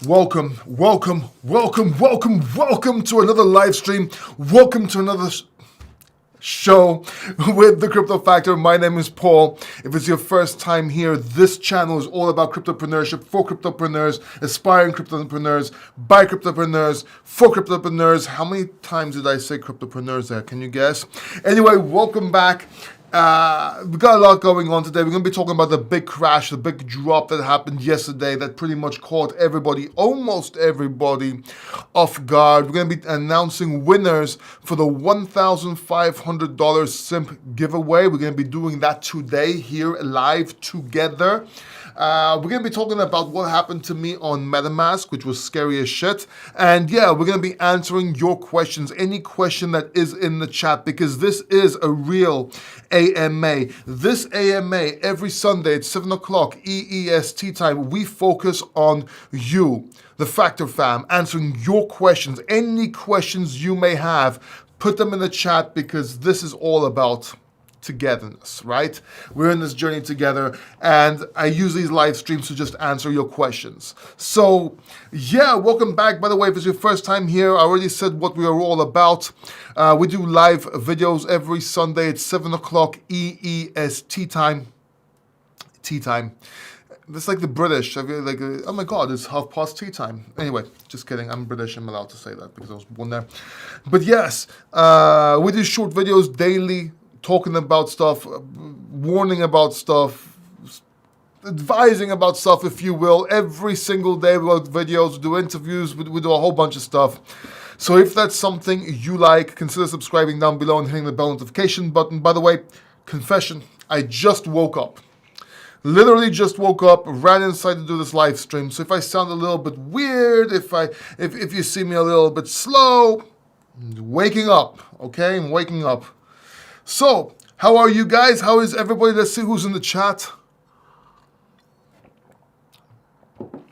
Welcome to another live stream. Welcome to another show with the Crypto Factor. My name is Paul. If it's your first time here, this channel is all about cryptopreneurship for cryptopreneurs, aspiring cryptopreneurs, by cryptopreneurs, for cryptopreneurs. How many times did I say cryptopreneurs there? Can you guess? Anyway, welcome back. We've got a lot going on today. We're going to be talking about the big crash, the big drop that happened yesterday that pretty much caught everybody, almost everybody, off guard. We're going to be announcing winners for the $1,500 simp giveaway. We're going to be doing that today here live together. We're going to be talking about what happened to me on MetaMask, which was scary as shit. And yeah, we're going to be answering your questions, any question that is in the chat, because this is a real AMA. This AMA, every Sunday at 7 o'clock EEST time, we focus on you, the Factor fam, answering your questions. Any questions you may have, put them in the chat, because this is all about togetherness, right? We're in this journey together, and I use these live streams to just answer your questions. So yeah, welcome back. By the way, if it's your first time here, I already said what we are all about. We do live videos every Sunday at 7 o'clock EEST time. Tea time. It's like the British. I feel like, oh my God, it's 1/2 tea time. Anyway, just kidding. I'm British. I'm allowed to say that because I was born there. But yes, we do short videos daily, talking about stuff, warning about stuff, advising about stuff, if you will. Every single day we do videos, we do interviews, we do a whole bunch of stuff. So if that's something you like, consider subscribing down below and hitting the bell notification button. By the way, confession, I just woke up. Literally just woke up, ran inside to do this live stream. So if I sound a little bit weird, if you see me a little bit slow, I'm waking up, okay? I'm waking up. So, how are you guys? How is everybody? Let's see who's in the chat.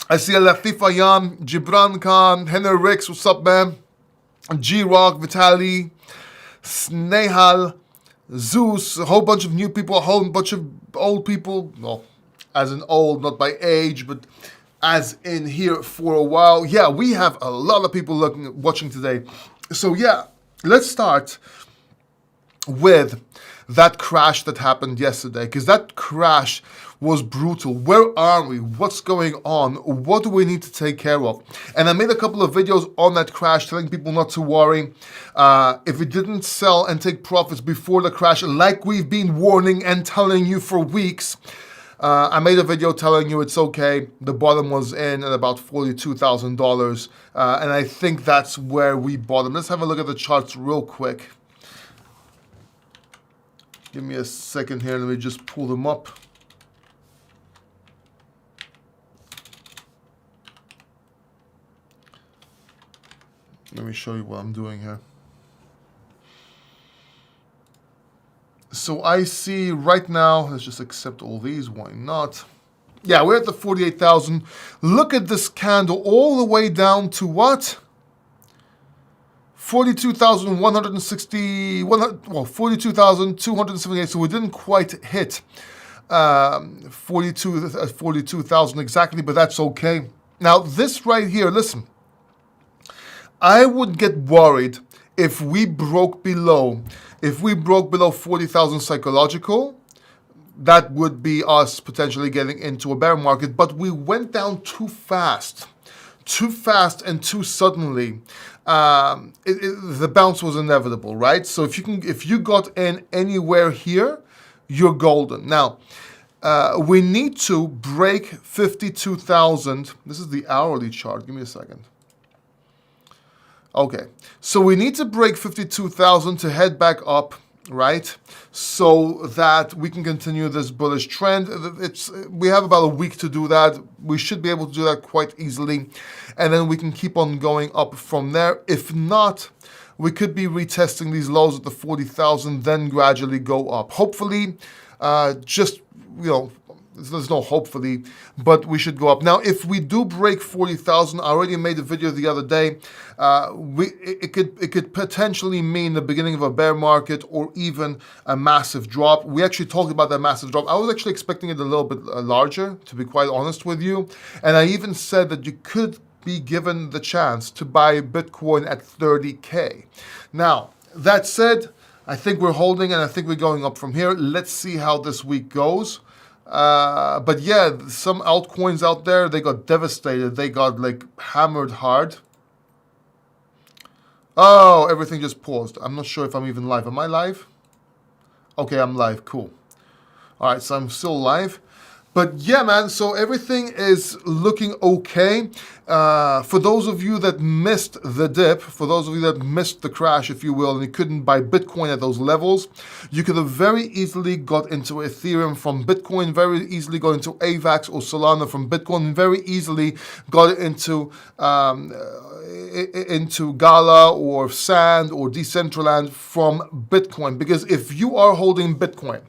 I see a Latif Ayan, Gibran Khan, Henry Ricks, what's up, man? G-Rock, Vitali, Snehal, Zeus, a whole bunch of new people, a whole bunch of old people. No, as in old, not by age, but as in here for a while. Yeah, we have a lot of people watching today. So yeah, let's start with that crash that happened yesterday, because that crash was brutal. Where are we? What's going on? What do we need to take care of? And I made a couple of videos on that crash telling people not to worry. If it didn't sell and take profits before the crash, like we've been warning and telling you for weeks, I made a video telling you it's okay. The bottom was in at about $42,000. And I think that's where we bottom. Let's have a look at the charts real quick. Give me a second here, let me just pull them up. Let me show you what I'm doing here. So I see right now, let's just accept all these, why not? Yeah, we're at the 48,000. Look at this candle all the way down to what? 42,160, well, 42,278, so we didn't quite hit 42,000 exactly, but that's okay. Now, this right here, listen, I would get worried if we broke below 40,000 psychological. That would be us potentially getting into a bear market, but we went down too fast and too suddenly. The bounce was inevitable, right? So if you got in anywhere here, you're golden. Now, we need to break 52,000. This is the hourly chart. Give me a second. Okay, so we need to break 52,000 to head back up, right? So that we can continue this bullish trend. We have about a week to do that. We should be able to do that quite easily. And then we can keep on going up from there. If not, we could be retesting these lows at the 40,000, then gradually go up. Hopefully, there's no hopefully, but we should go up. Now, if we do break 40,000, I already made a video the other day. It could potentially mean the beginning of a bear market or even a massive drop. We actually talked about that massive drop. I was actually expecting it a little bit larger, to be quite honest with you. And I even said that you could be given the chance to buy Bitcoin at 30K. Now, that said, I think we're holding and I think we're going up from here. Let's see how this week goes. But yeah, some altcoins out there, they got devastated. They got like hammered hard. Oh, everything just paused. I'm not sure if I'm even live. Am I live? Okay, I'm live. Cool. All right, so I'm still live. But yeah, man, so everything is looking okay. For those of you that missed the dip, for those of you that missed the crash, if you will, and you couldn't buy Bitcoin at those levels, you could have very easily got into Ethereum from Bitcoin, very easily got into AVAX or Solana from Bitcoin, very easily got into Gala or Sand or Decentraland from Bitcoin. Because if you are holding Bitcoin,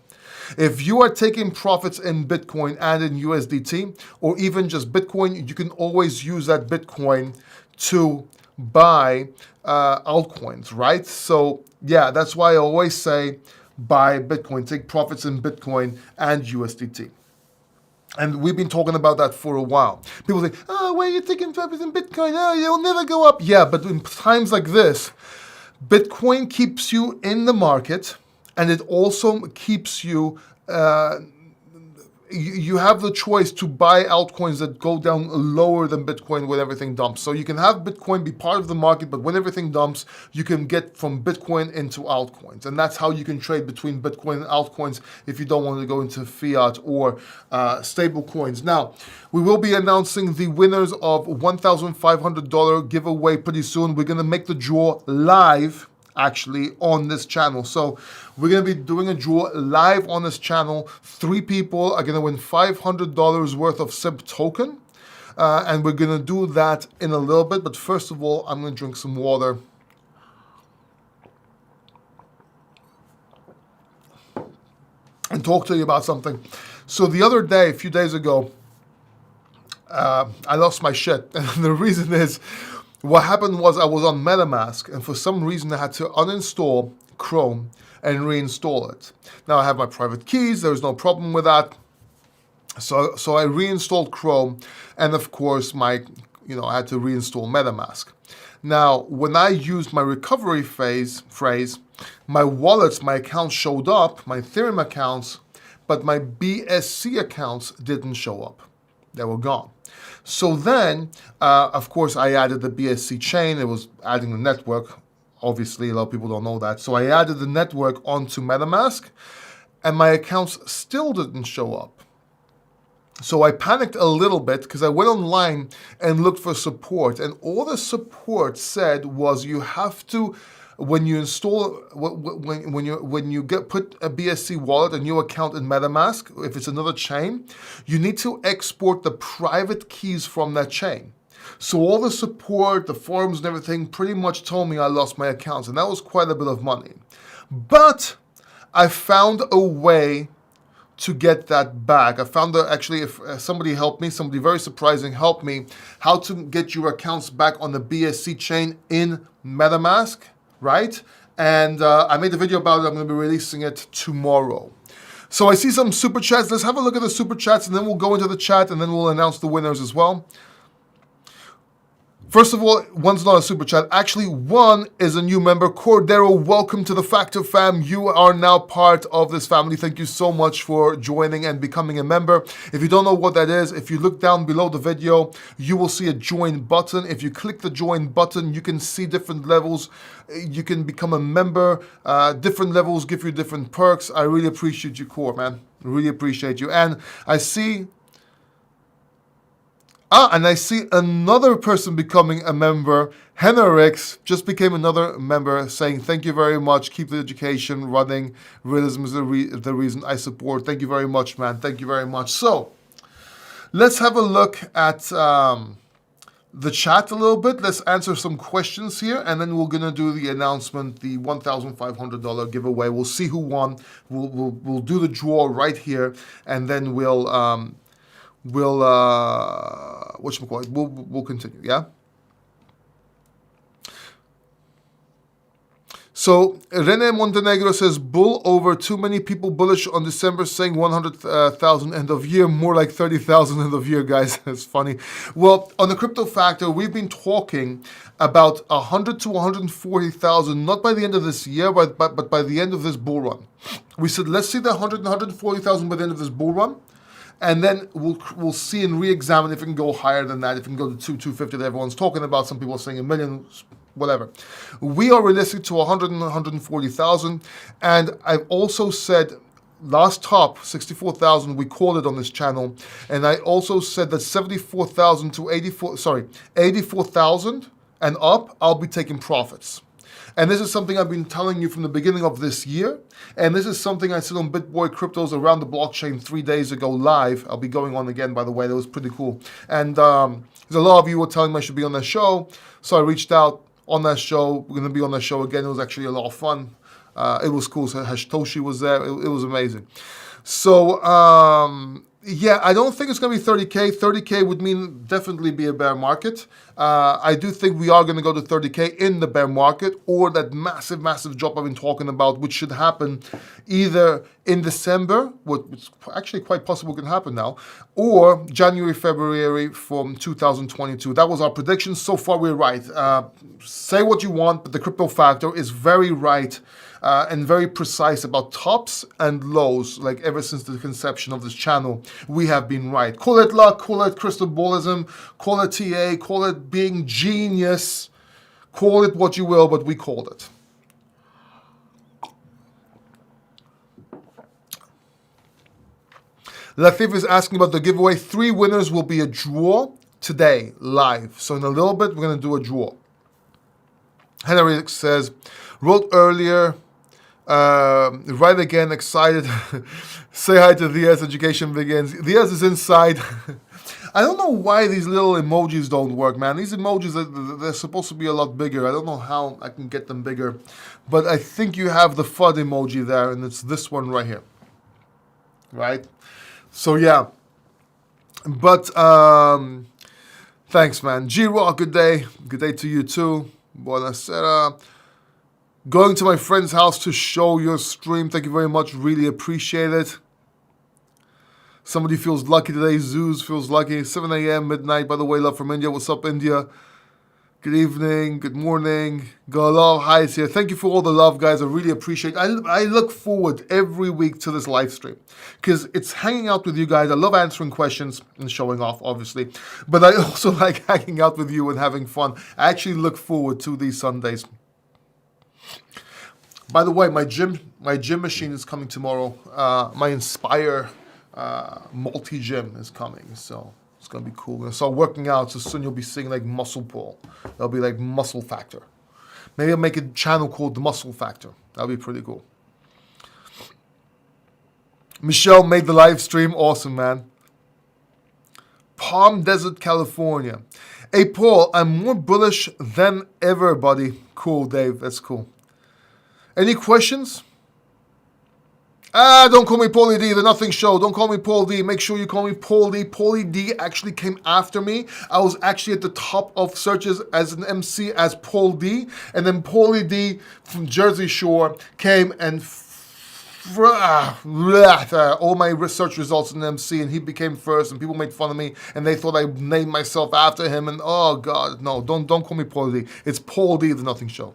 if you are taking profits in Bitcoin and in USDT, or even just Bitcoin, you can always use that Bitcoin to buy altcoins, right? So yeah, that's why I always say buy Bitcoin, take profits in Bitcoin and USDT. And we've been talking about that for a while. People say, oh, why are you taking profits in Bitcoin? Oh, it'll never go up. Yeah, but in times like this, Bitcoin keeps you in the market, and it also keeps you, you have the choice to buy altcoins that go down lower than Bitcoin when everything dumps. So you can have Bitcoin be part of the market, but when everything dumps, you can get from Bitcoin into altcoins. And that's how you can trade between Bitcoin and altcoins if you don't want to go into fiat or stable coins. Now, we will be announcing the winners of $1,500 giveaway pretty soon. We're going to make the draw live actually on this channel. So we're going to be doing a draw live on this channel. 3 people are going to win $500 worth of SIB token. And we're going to do that in a little bit. But first of all, I'm going to drink some water. And talk to you about something. So the other day, a few days ago, I lost my shit. And the reason is, what happened was I was on MetaMask, and for some reason I had to uninstall Chrome and reinstall it. Now I have my private keys, there's no problem with that. So I reinstalled Chrome, and of course I had to reinstall MetaMask. Now, when I used my recovery phrase, my wallets, my accounts showed up, my Ethereum accounts, but my BSC accounts didn't show up. They were gone. So then, of course, I added the BSC chain. It was adding the network. Obviously, a lot of people don't know that. So I added the network onto MetaMask, and my accounts still didn't show up. So I panicked a little bit because I went online and looked for support. And all the support said was you have to, when you install, when you put a BSC wallet, a new account in MetaMask, if it's another chain, you need to export the private keys from that chain. So all the support, the forums and everything pretty much told me I lost my accounts, and that was quite a bit of money. But I found a way to get that back. I found that actually if somebody helped me, somebody very surprising helped me, how to get your accounts back on the BSC chain in MetaMask. Right? And I made a video about it. I'm going to be releasing it tomorrow. So I see some super chats. Let's have a look at the super chats, and then we'll go into the chat, and then we'll announce the winners as well. First of all, one's not a super chat. Actually, one is a new member. Cordero, welcome to the Factor fam. You are now part of this family. Thank you so much for joining and becoming a member. If you don't know what that is, if you look down below the video, you will see a join button. If you click the join button, you can see different levels. You can become a member. Different levels give you different perks. I really appreciate you, Core, man. Really appreciate you. And I see... and I see another person becoming a member. Henrix just became another member saying, thank you very much. Keep the education running. Realism is the reason I support. Thank you very much, man. Thank you very much. So let's have a look at the chat a little bit. Let's answer some questions here, and then we're going to do the announcement, the $1,500 giveaway. We'll see who won. We'll do the draw right here, and then we'll continue, yeah? So Rene Montenegro says, bull over, too many people bullish on December saying 100,000 end of year, more like 30,000 end of year, guys. It's funny. Well, on the crypto factor, we've been talking about 100 to 140,000, not by the end of this year, but by the end of this bull run. We said, let's see the 100 and 140,000 by the end of this bull run. And then we'll see and re-examine if it can go higher than that, if it can go to 250 that everyone's talking about. Some people are saying a million, whatever. We are realistic to 100 and 140,000. And I've also said last top, 64,000, we called it on this channel. And I also said that 74,000 to 84,000 and up, I'll be taking profits. And this is something I've been telling you from the beginning of this year. And this is something I said on BitBoy Cryptos around the blockchain 3 days ago live. I'll be going on again, by the way. That was pretty cool. And there's a lot of you were telling me I should be on that show. So I reached out on that show. We're going to be on that show again. It was actually a lot of fun. It was cool. So Hashtoshi was there. It was amazing. So, yeah, I don't think it's going to be 30K. 30K would mean definitely be a bear market. I do think we are going to go to 30K in the bear market, or that massive, massive drop I've been talking about, which should happen either in December, which actually quite possible can happen now, or January, February from 2022. That was our prediction. So far, we're right. Say what you want, but the crypto factor is very right. And very precise about tops and lows, like ever since the conception of this channel, we have been right. Call it luck, call it crystal ballism, call it TA, call it being genius, call it what you will, but we called it. Latif is asking about the giveaway. 3 winners will be a draw today, live. So in a little bit, we're going to do a draw. Henry says, wrote earlier, right again, excited. Say hi to Diaz, education begins. Diaz is inside. I don't know why these little emojis don't work, man. These emojis, they're supposed to be a lot bigger. I don't know how I can get them bigger. But I think you have the FUD emoji there, and it's this one right here. Right? So, yeah. But, thanks, man. G-Rock, good day. Good day to you, too. Buonasera. Going to my friend's house to show your stream. Thank you very much. Really appreciate it. Somebody feels lucky today. Zeus feels lucky. 7 a.m., midnight. By the way, love from India. What's up, India? Good evening. Good morning. Gala, hi, it's here. Thank you for all the love, guys. I really appreciate it. I look forward every week to this live stream because it's hanging out with you guys. I love answering questions and showing off, obviously. But I also like hanging out with you and having fun. I actually look forward to these Sundays. By the way, my gym machine is coming tomorrow. My Inspire multi-gym is coming, so it's gonna be cool. I'm gonna start working out, so soon you'll be seeing like muscle pull. That'll be like muscle factor. Maybe I'll make a channel called the Muscle Factor. That'll be pretty cool. Michelle made the live stream. Awesome, man. Palm Desert, California. Hey, Paul, I'm more bullish than ever, buddy. Cool, Dave. That's cool. Any questions? Don't call me Paulie D, the Nothing Show. Don't call me Paul D. Make sure you call me Paul D. Paulie D actually came after me. I was actually at the top of searches as an MC as Paul D. And then Paulie D from Jersey Shore came and all my research results in MC, and he became first, and people made fun of me, and they thought I named myself after him. And oh God, no, don't call me Paul D. It's Paul D, the Nothing Show.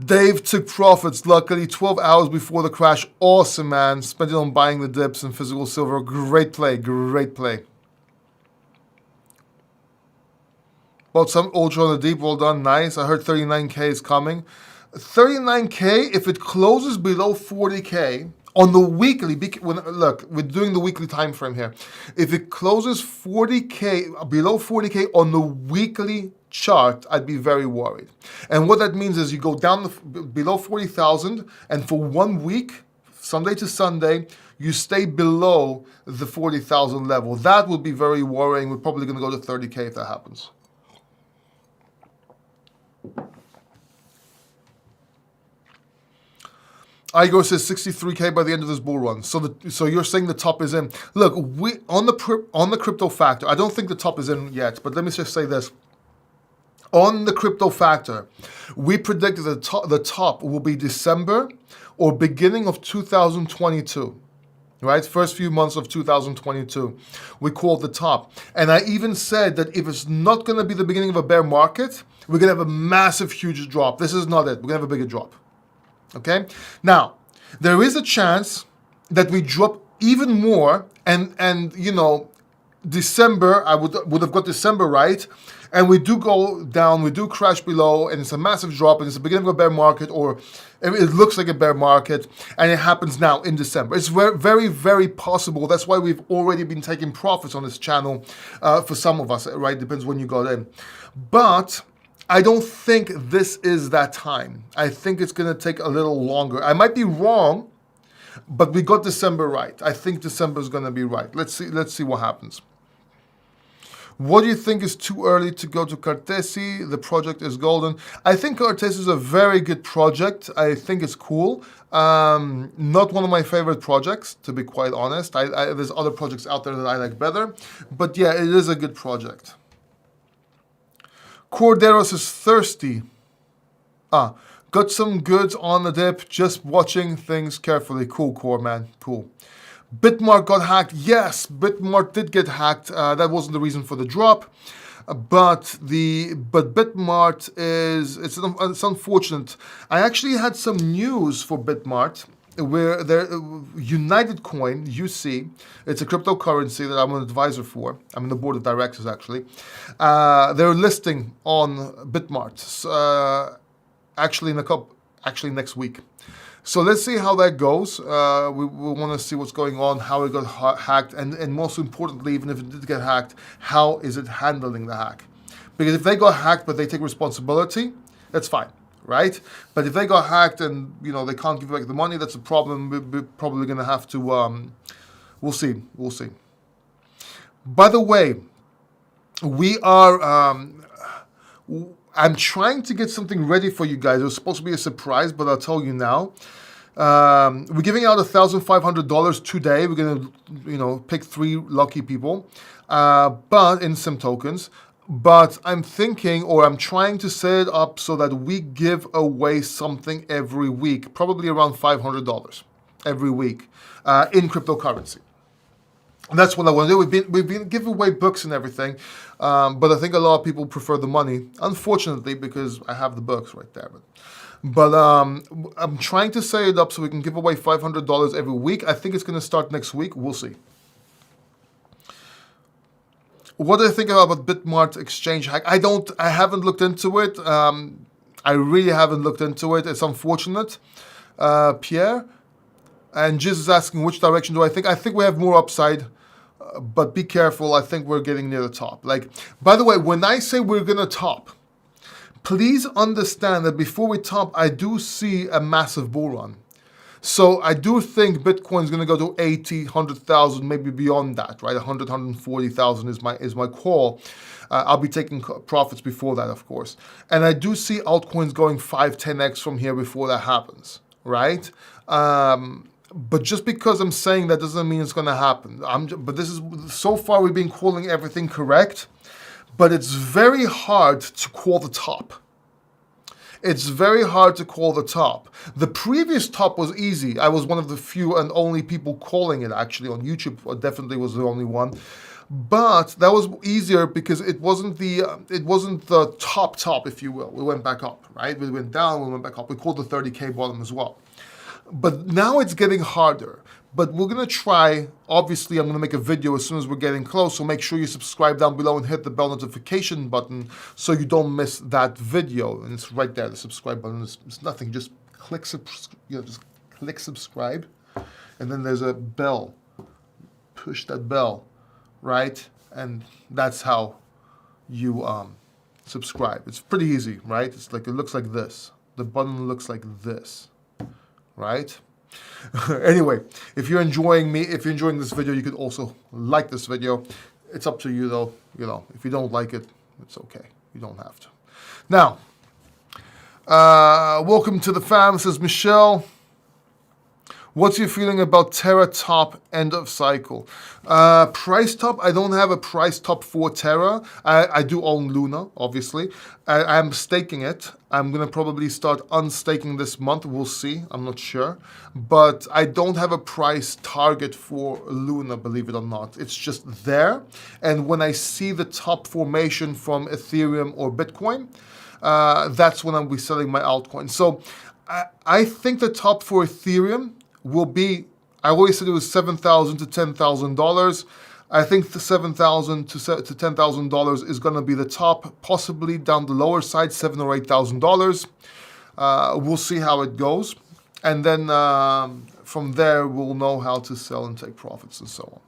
Dave took profits, luckily, 12 hours before the crash. Awesome, man. Spent it on buying the dips and physical silver. Great play, great play. Bought some Ultra on the deep. Well done, nice. I heard 39K is coming. 39K, if it closes below 40K, on the weekly, look, we're doing the weekly time frame here. If it closes 40K, below 40K on the weekly chart, I'd be very worried. And what that means is you go down below 40,000, and for 1 week, Sunday to Sunday, you stay below the 40,000 level. That would be very worrying. We're probably going to go to 30K if that happens. Igor says 63K by the end of this bull run. So you're saying the top is in. Look, on the crypto factor, I don't think the top is in yet, but let me just say this. On the Crypto Factor, we predicted the top will be December or beginning of 2022. Right, first few months of 2022, we called the top. And I even said that if it's not going to be the beginning of a bear market, we're going to have a massive, huge drop. This is not it. We're going to have a bigger drop. Okay? Now, there is a chance that we drop even more, and you know, December, I would have got December right, and we do go down, we do crash below, and it's a massive drop, and it's the beginning of a bear market, or it looks like a bear market, and it happens now in December. It's very, very, very possible. That's why we've already been taking profits on this channel for some of us, right? Depends when you got in. But I don't think this is that time. I think it's going to take a little longer. I might be wrong, but we got December right. I think December is going to be right. Let's see what happens. What do you think is too early to go to Cartesi? The project is golden. I think Cartesi is a very good project. I think it's cool. Not one of my favorite projects, to be quite honest. There's other projects out there that I like better. But yeah, it is a good project. Corderos is thirsty. Got some goods on the dip. Just watching things carefully. Cool, Core, man. Cool. Bitmart got hacked. Yes, Bitmart did get hacked. That wasn't the reason for the drop, but Bitmart it's unfortunate. I actually had some news for Bitmart where their United Coin UC, it's a cryptocurrency that I'm an advisor for. I'm in the board of directors actually. They're listing on Bitmart actually next week. So let's see how that goes. We want to see what's going on, how it got hacked, and most importantly, even if it did get hacked, how is it handling the hack? Because if they got hacked but they take responsibility, that's fine, right? But if they got hacked and you know they can't give back the money, that's a problem. We're probably going to have to. We'll see. By the way, we are. I'm trying to get something ready for you guys. It was supposed to be a surprise, but I'll tell you now. We're giving out $1,500 today. We're going to, pick 3 lucky people, but in SIM tokens. But I'm thinking, or I'm trying to set it up so that we give away something every week, probably around $500 every week in cryptocurrency. And that's what I want to do. We've been giving away books and everything, but I think a lot of people prefer the money, unfortunately, because I have the books right there. But I'm trying to set it up so we can give away $500 every week. I think it's going to start next week. We'll see. What do you think about Bitmart exchange hack? I haven't looked into it. I really haven't looked into it. It's unfortunate. Pierre and Jiz is asking, which direction do I think? I think we have more upside. But be careful, I think we're getting near the top. By the way, when I say we're going to top, please understand that before we top, I do see a massive bull run. So I do think Bitcoin is going to go to 80, 100,000, maybe beyond that, right? 100, 140,000 is my call. I'll be taking profits before that, of course. And I do see altcoins going 5, 10x from here before that happens, right? But just because I'm saying that doesn't mean it's going to happen. But this is, so far we've been calling everything correct, but it's very hard to call the top. It's very hard to call the top. The previous top was easy. I was one of the few and only people calling it actually on YouTube. I definitely was the only one. But that was easier because it wasn't the top, if you will. We went back up, right? We went down, we went back up. We called the 30K bottom as well. But now it's getting harder. But we're going to try, obviously I'm going to make a video as soon as we're getting close, so make sure you subscribe down below and hit the bell notification button so you don't miss that video. And it's right there, the subscribe button. It's nothing, just click subscribe, and then there's a bell. Push that bell, right? And that's how you subscribe. It's pretty easy, right? It's like, it looks like this. The button looks like this, right? Anyway, if you're enjoying this video, you could also like this video. It's up to you though. If you don't like it, it's okay. You don't have to. Now, welcome to the fam, says Michelle. What's your feeling about Terra top end of cycle? Price top, I don't have a price top for Terra. I do own Luna, obviously. I'm staking it. I'm going to probably start unstaking this month. We'll see. I'm not sure. But I don't have a price target for Luna, believe it or not. It's just there. And when I see the top formation from Ethereum or Bitcoin, that's when I'll be selling my altcoin. So I think the top for Ethereum will be, I always said it was $7,000 to $10,000. I think the $7,000 to $10,000 is going to be the top, possibly down the lower side, $7,000 or $8,000. We'll see how it goes. And then from there, we'll know how to sell and take profits and so on.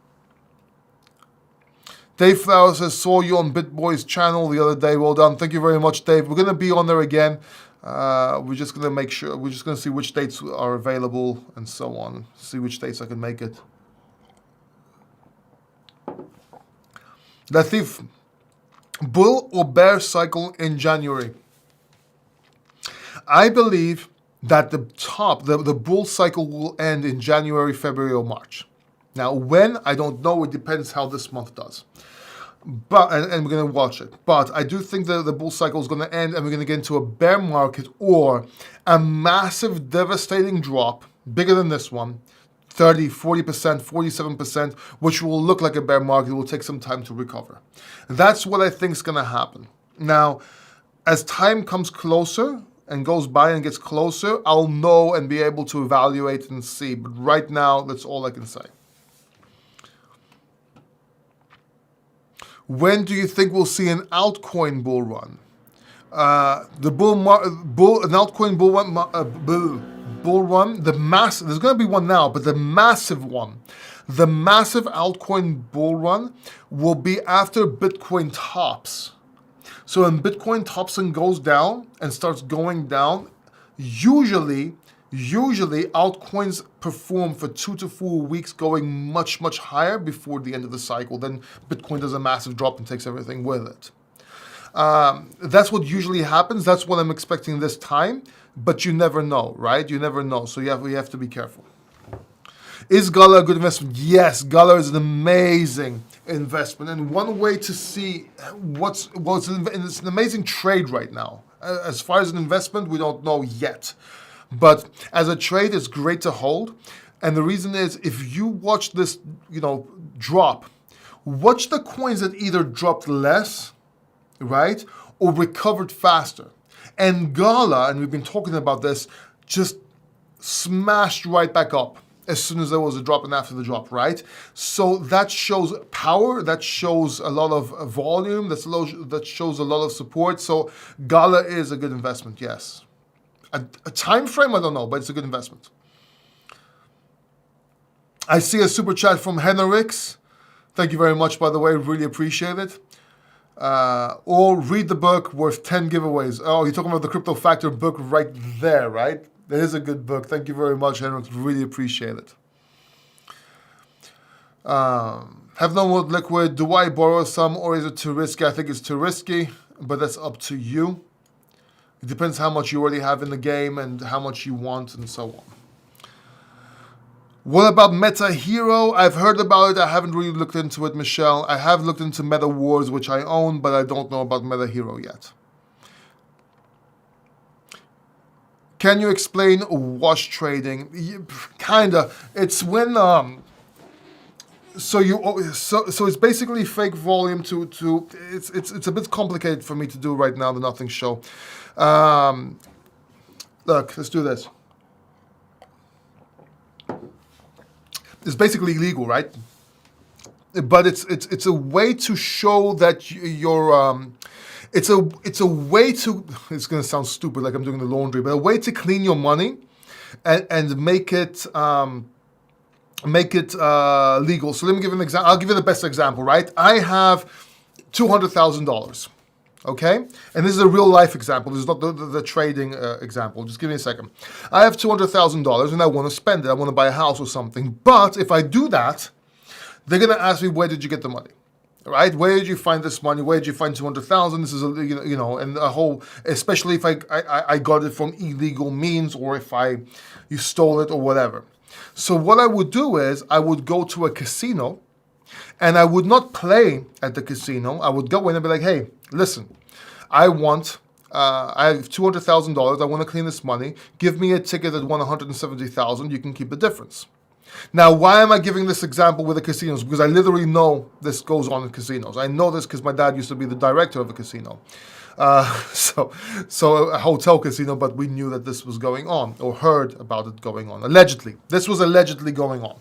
Dave Flowers says, saw you on BitBoy's channel the other day. Well done. Thank you very much, Dave. We're going to be on there again. We're just going to make sure, we're just going to see which dates are available and so on. See which dates I can make it. Latif, bull or bear cycle in January? I believe that the bull cycle will end in January, February, or March. Now, when? I don't know. It depends how this month does. But and we're going to watch it. But I do think that the bull cycle is going to end and we're going to get into a bear market or a massive, devastating drop, bigger than this one, 30, 40%, 47%, which will look like a bear market. It will take some time to recover. That's what I think is going to happen. Now, as time comes closer and goes by and gets closer, I'll know and be able to evaluate and see. But right now, that's all I can say. When do you think we'll see an altcoin bull run? An altcoin bull run, there's going to be one now, but the massive one, the massive altcoin bull run will be after Bitcoin tops. So when Bitcoin tops and goes down and starts going down, usually altcoins perform for 2 to 4 weeks, going much higher before the end of the cycle. Then Bitcoin does a massive drop and takes everything with it. That's what usually happens. That's what I'm expecting this time, but you never know, right? You never know, so you have to be careful. Is Gala a good investment? Yes, Gala is an amazing investment, and one way to see it's an amazing trade right now. As far as an investment, we don't know yet. But as a trade, it's great to hold. And the reason is, if you watch this, drop, watch the coins that either dropped less, right, or recovered faster. And Gala, and we've been talking about this, just smashed right back up as soon as there was a drop and after the drop, right? So that shows power, that shows a lot of volume, that shows a lot of support. So Gala is a good investment, yes. A time frame, I don't know, but it's a good investment. I see a super chat from Henrix. Thank you very much, by the way. Really appreciate it. Or read the book worth 10 giveaways. Oh, you're talking about the Crypto Factor book right there, right? That is a good book. Thank you very much, Henrix. Really appreciate it. Have no more liquid. Do I borrow some or is it too risky? I think it's too risky, but that's up to you. It depends how much you already have in the game and how much you want and so on. What about Meta Hero? I've heard about it. I haven't really looked into it, Michelle. I have looked into Meta Wars, which I own, but I don't know about Meta Hero yet. Can you explain wash trading? Kinda. It's when so it's basically fake volume to it's a bit complicated for me to do right now, the Nothing Show. Look, let's do this. It's basically illegal, right? But it's a way to show that you're it's a way to, it's gonna sound stupid like I'm doing the laundry, but a way to clean your money and make it legal. So let me give an example. I'll give you the best example, right? I have $200,000. Okay? And this is a real life example. This is not the trading example. Just give me a second. I have $200,000 and I want to spend it. I want to buy a house or something. But if I do that, they're going to ask me, where did you get the money? Right? Where did you find this money? Where did you find 200,000? This is and a whole, especially if I got it from illegal means or if you stole it or whatever. So what I would do is I would go to a casino and I would not play at the casino. I would go in and be like, hey, listen, I have $200,000. I want to clean this money. Give me a ticket that won $170,000. You can keep the difference. Now, why am I giving this example with the casinos? Because I literally know this goes on in casinos. I know this because my dad used to be the director of a casino. So a hotel casino, but we knew that this was going on or heard about it going on. Allegedly. This was allegedly going on.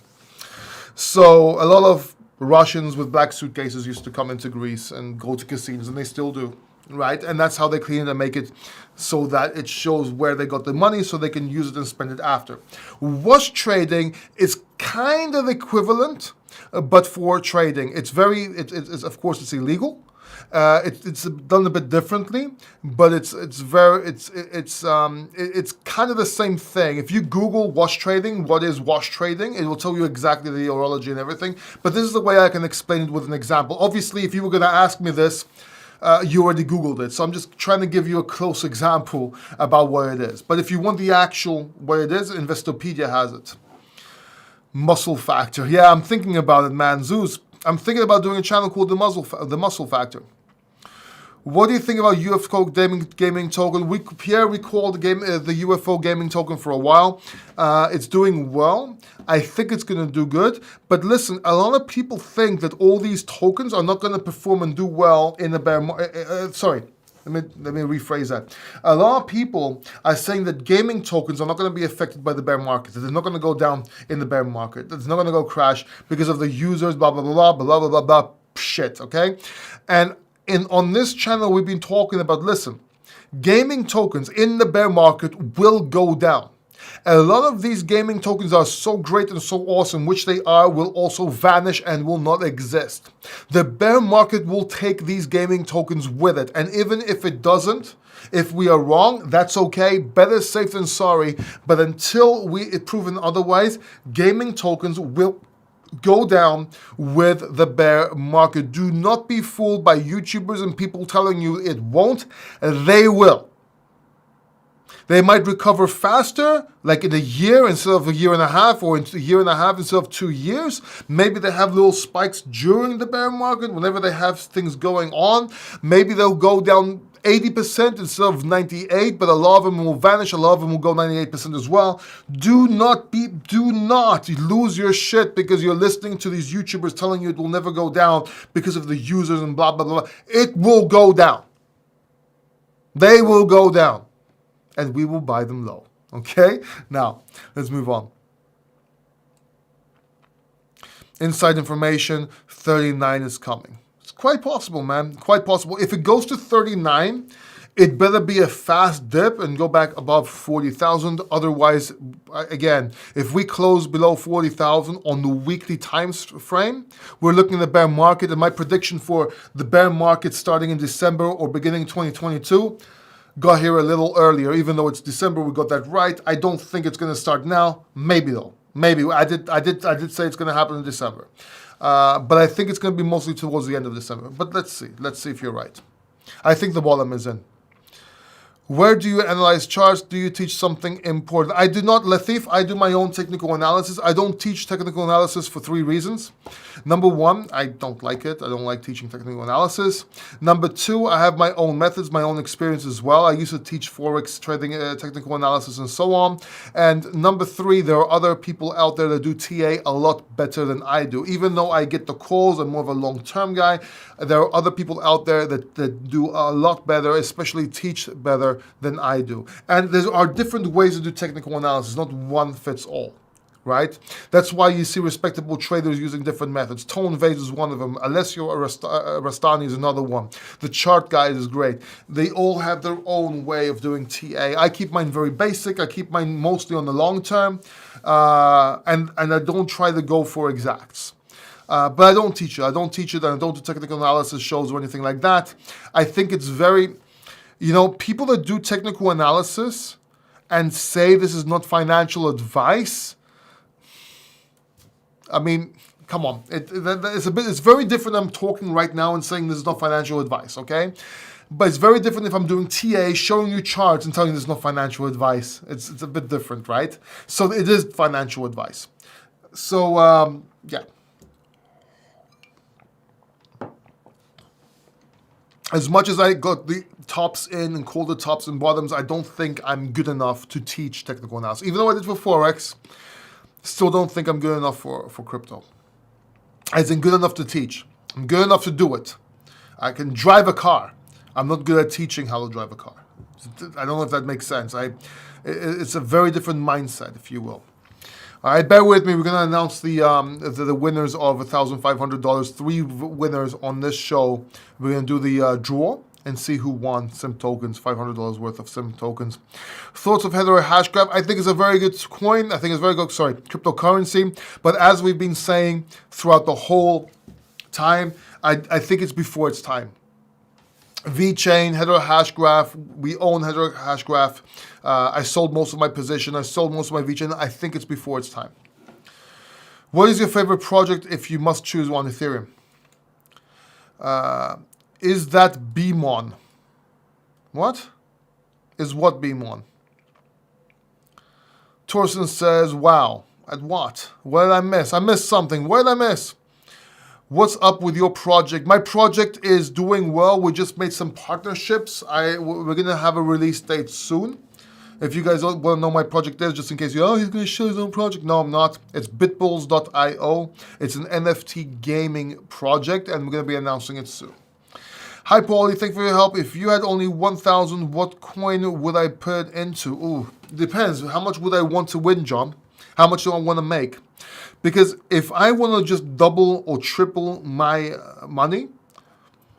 So a lot of Russians with black suitcases used to come into Greece and go to casinos, and they still do. Right? And that's how they clean it and make it so that it shows where they got the money so they can use it and spend it after. Wash trading is kind of equivalent, but for trading. It's of course, it's illegal. It's done a bit differently, but it's kind of the same thing. If you Google wash trading, what is wash trading, it will tell you exactly the orology and everything. But this is the way I can explain it with an example. Obviously, if you were going to ask me this, you already Googled it, so I'm just trying to give you a close example about what it is. But if you want the actual what it is, Investopedia has it. Muscle Factor. Yeah, I'm thinking about it, man. Zeus. I'm thinking about doing a channel called the Muscle Factor. What do you think about UFO gaming token? Pierre recalled the UFO gaming token for a while. It's doing well. I think it's going to do good. But listen, a lot of people think that all these tokens are not going to perform and do well in the bear market. Sorry, let me rephrase that. A lot of people are saying that gaming tokens are not going to be affected by the bear market. That they're not going to go down in the bear market. That it's not going to go crash because of the users, blah, blah, blah, blah, blah, blah, blah, blah, shit, okay? And on this channel, we've been talking about, listen, gaming tokens in the bear market will go down. A lot of these gaming tokens are so great and so awesome, which they are, will also vanish and will not exist. The bear market will take these gaming tokens with it. And even if it doesn't, if we are wrong, that's okay. Better safe than sorry. But until it's proven otherwise, gaming tokens will go down with the bear market. Do not be fooled by YouTubers and people telling you it won't. They will. They might recover faster, like in a year instead of a year and a half, or in a year and a half instead of 2 years. Maybe they have little spikes during the bear market, whenever they have things going on. Maybe they'll go down 80% instead of 98%, but a lot of them will vanish. A lot of them will go 98% as well. Do not lose your shit because you're listening to these YouTubers telling you it will never go down because of the users and blah, blah, blah. It will go down. They will go down. And we will buy them low. Okay? Now, let's move on. Inside information, 39 is coming. It's quite possible, man. Quite possible. If it goes to 39, it better be a fast dip and go back above 40,000. Otherwise, again, if we close below 40,000 on the weekly time frame, we're looking at the bear market. And my prediction for the bear market starting in December or beginning 2022 got here a little earlier. Even though it's December, we got that right. I don't think it's going to start now. Maybe though. Maybe I did say it's going to happen in December, but I think it's going to be mostly towards the end of December. But let's see. Let's see if you're right. I think the bottom is in. Where do you analyze charts? Do you teach something important? I do not, Latif. I do my own technical analysis. I don't teach technical analysis for 3 reasons. Number 1, I don't like it. I don't like teaching technical analysis. Number 2, I have my own methods, my own experience as well. I used to teach Forex trading, technical analysis and so on. And number 3, there are other people out there that do TA a lot better than I do. Even though I get the calls, I'm more of a long-term guy. There are other people out there that do a lot better, especially teach better than I do. And there are different ways to do technical analysis, not one fits all, right? That's why you see respectable traders using different methods. Tone Vase is one of them. Alessio Rastani is another one. The chart guide is great. They all have their own way of doing TA. I keep mine very basic. I keep mine mostly on the long term, and I don't try to go for exacts. But I don't teach it. I don't teach it, and I don't do technical analysis shows or anything like that. I think it's very, people that do technical analysis and say this is not financial advice, I mean, come on. It's very different. I'm talking right now and saying this is not financial advice, okay? But it's very different if I'm doing TA, showing you charts and telling you there's no financial advice. It's a bit different, right? So it is financial advice. So, yeah. As much as I got the tops in and called the tops and bottoms, I don't think I'm good enough to teach technical analysis. Even though I did for Forex, still don't think I'm good enough for crypto. As in good enough to teach. I'm good enough to do it. I can drive a car. I'm not good at teaching how to drive a car. I don't know if that makes sense. It's a very different mindset, if you will. All right, bear with me. We're going to announce the winners of $1,500. 3 winners on this show. We're going to do the draw and see who won SIM tokens, $500 worth of SIM tokens. Thoughts of Hedera Hashgraph? I think it's a very good coin. I think it's very good, cryptocurrency. But as we've been saying throughout the whole time, I think it's before its time. VeChain, Hedera Hashgraph, we own Hedera Hashgraph. I sold most of my position. I sold most of my VeChain. I think it's before its time. What is your favorite project if you must choose one? Ethereum. Is that BMON? What? Is what BMON? Torsten says, wow. At what? What did I miss? I missed something. What did I miss? What's up with your project? My project is doing well. We just made some partnerships. We're going to have a release date soon. If you guys want to know my project is, just in case he's going to show his own project. No, I'm not. It's bitbulls.io. It's an NFT gaming project, and we're going to be announcing it soon. Hi, Paulie. Thank you for your help. If you had only 1,000, what coin would I put it into? Ooh, depends. How much would I want to win, John? How much do I want to make? Because if I want to just double or triple my money,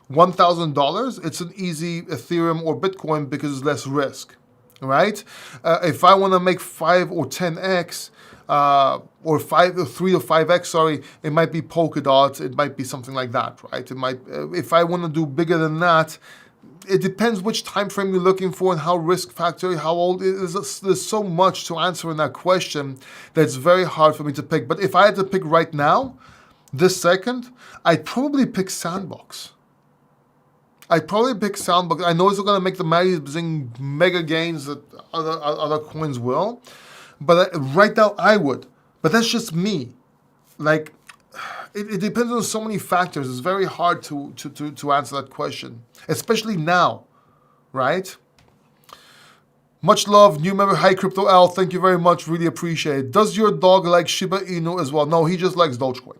$1,000, it's an easy Ethereum or Bitcoin because it's less risk, right? If I want to make 5 or 10x, or 3 or 5x, sorry, it might be Polkadot, it might be something like that, right? It might, if I want to do bigger than that, it depends which time frame you're looking for and how risk factor, how old it is. There's so much to answer in that question that it's very hard for me to pick. But if I had to pick right now, this second, I'd probably pick Sandbox. I know it's not going to make the amazing mega gains that other coins will, but right now I would. But that's just me. Like, it depends on so many factors. It's very hard to answer that question, especially now, right? Much love, new member. Hi, Crypto Al. Thank you very much. Really appreciate it. Does your dog like Shiba Inu as well? No, he just likes Dogecoin.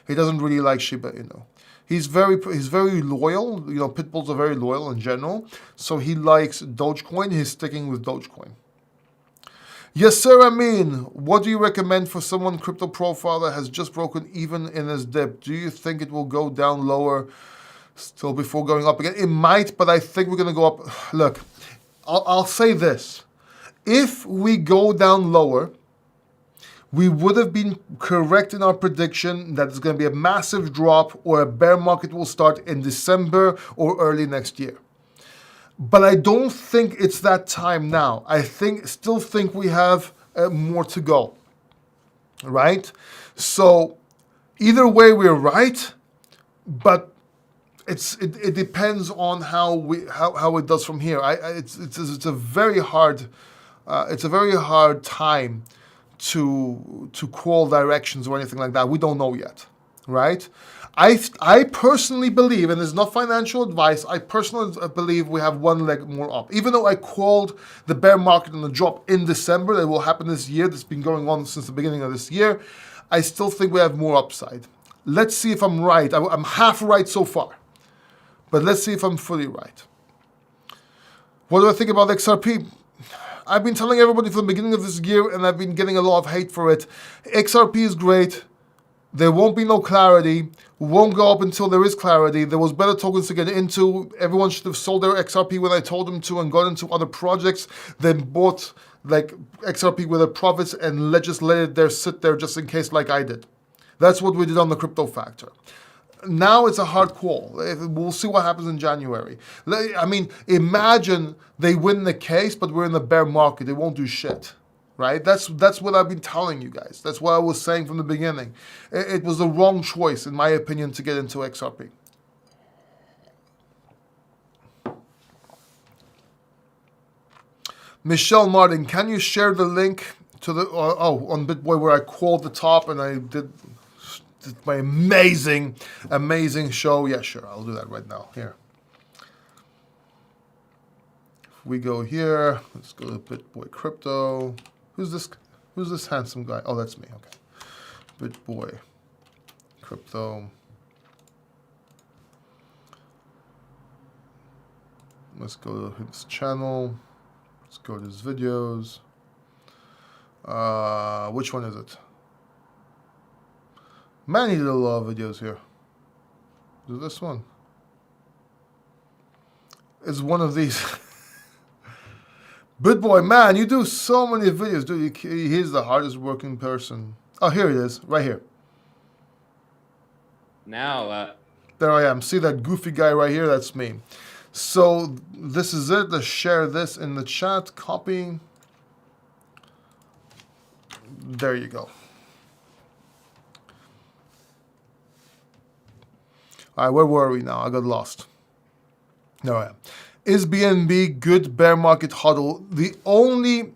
He doesn't really like Shiba Inu. He's very loyal. You know, pit bulls are very loyal in general. So he likes Dogecoin. He's sticking with Dogecoin. Yes, sir, Amin. What do you recommend for someone crypto profile that has just broken even in his dip? Do you think it will go down lower still before going up again? It might, but I think we're going to go up. Look, I'll say this. If we go down lower, we would have been correct in our prediction that it's going to be a massive drop or a bear market will start in December or early next year. But I don't think it's that time now. I still think we have more to go, right? So either way, we're right, but it depends on how it does from here. It's a very hard time to call directions or anything like that. We don't know yet, right? I personally believe, and it's not financial advice, I personally believe we have one leg more up. Even though I called the bear market and the drop in December, that will happen this year, that's been going on since the beginning of this year, I still think we have more upside. Let's see if I'm right. I'm half right so far, but let's see if I'm fully right. What do I think about XRP? I've been telling everybody from the beginning of this year, and I've been getting a lot of hate for it. XRP is great. There won't be no clarity. Won't go up until there is clarity. There was better tokens to get into. Everyone should have sold their XRP when I told them to and got into other projects, then bought like XRP with their profits and just let it there sit there just in case like I did. That's what we did on the Crypto Factor. Now it's a hard call. We'll see what happens in January. I mean, imagine they win the case, but we're in the bear market. They won't do shit. Right? That's what I've been telling you guys. That's what I was saying from the beginning. It was the wrong choice, in my opinion, to get into XRP. Michelle Martin, can you share the link to the on BitBoy where I called the top and I did my amazing show? Yeah, sure, I'll do that right now. Here. If we go here, let's go to BitBoy Crypto. Who's this handsome guy? Oh, that's me. Okay. BitBoy Crypto. Let's go to his channel. Let's go to his videos. Which one is it? Man, he did a lot of videos here. Is it this one? It's one of these. BitBoy, man, you do so many videos, dude. He's the hardest working person. Oh, here it is, right here. Now, there I am. See that goofy guy right here? That's me. So this is it. Let's share this in the chat. Copy. There you go. All right, where were we now? I got lost. There I am. Is BNB good bear market hodl? The only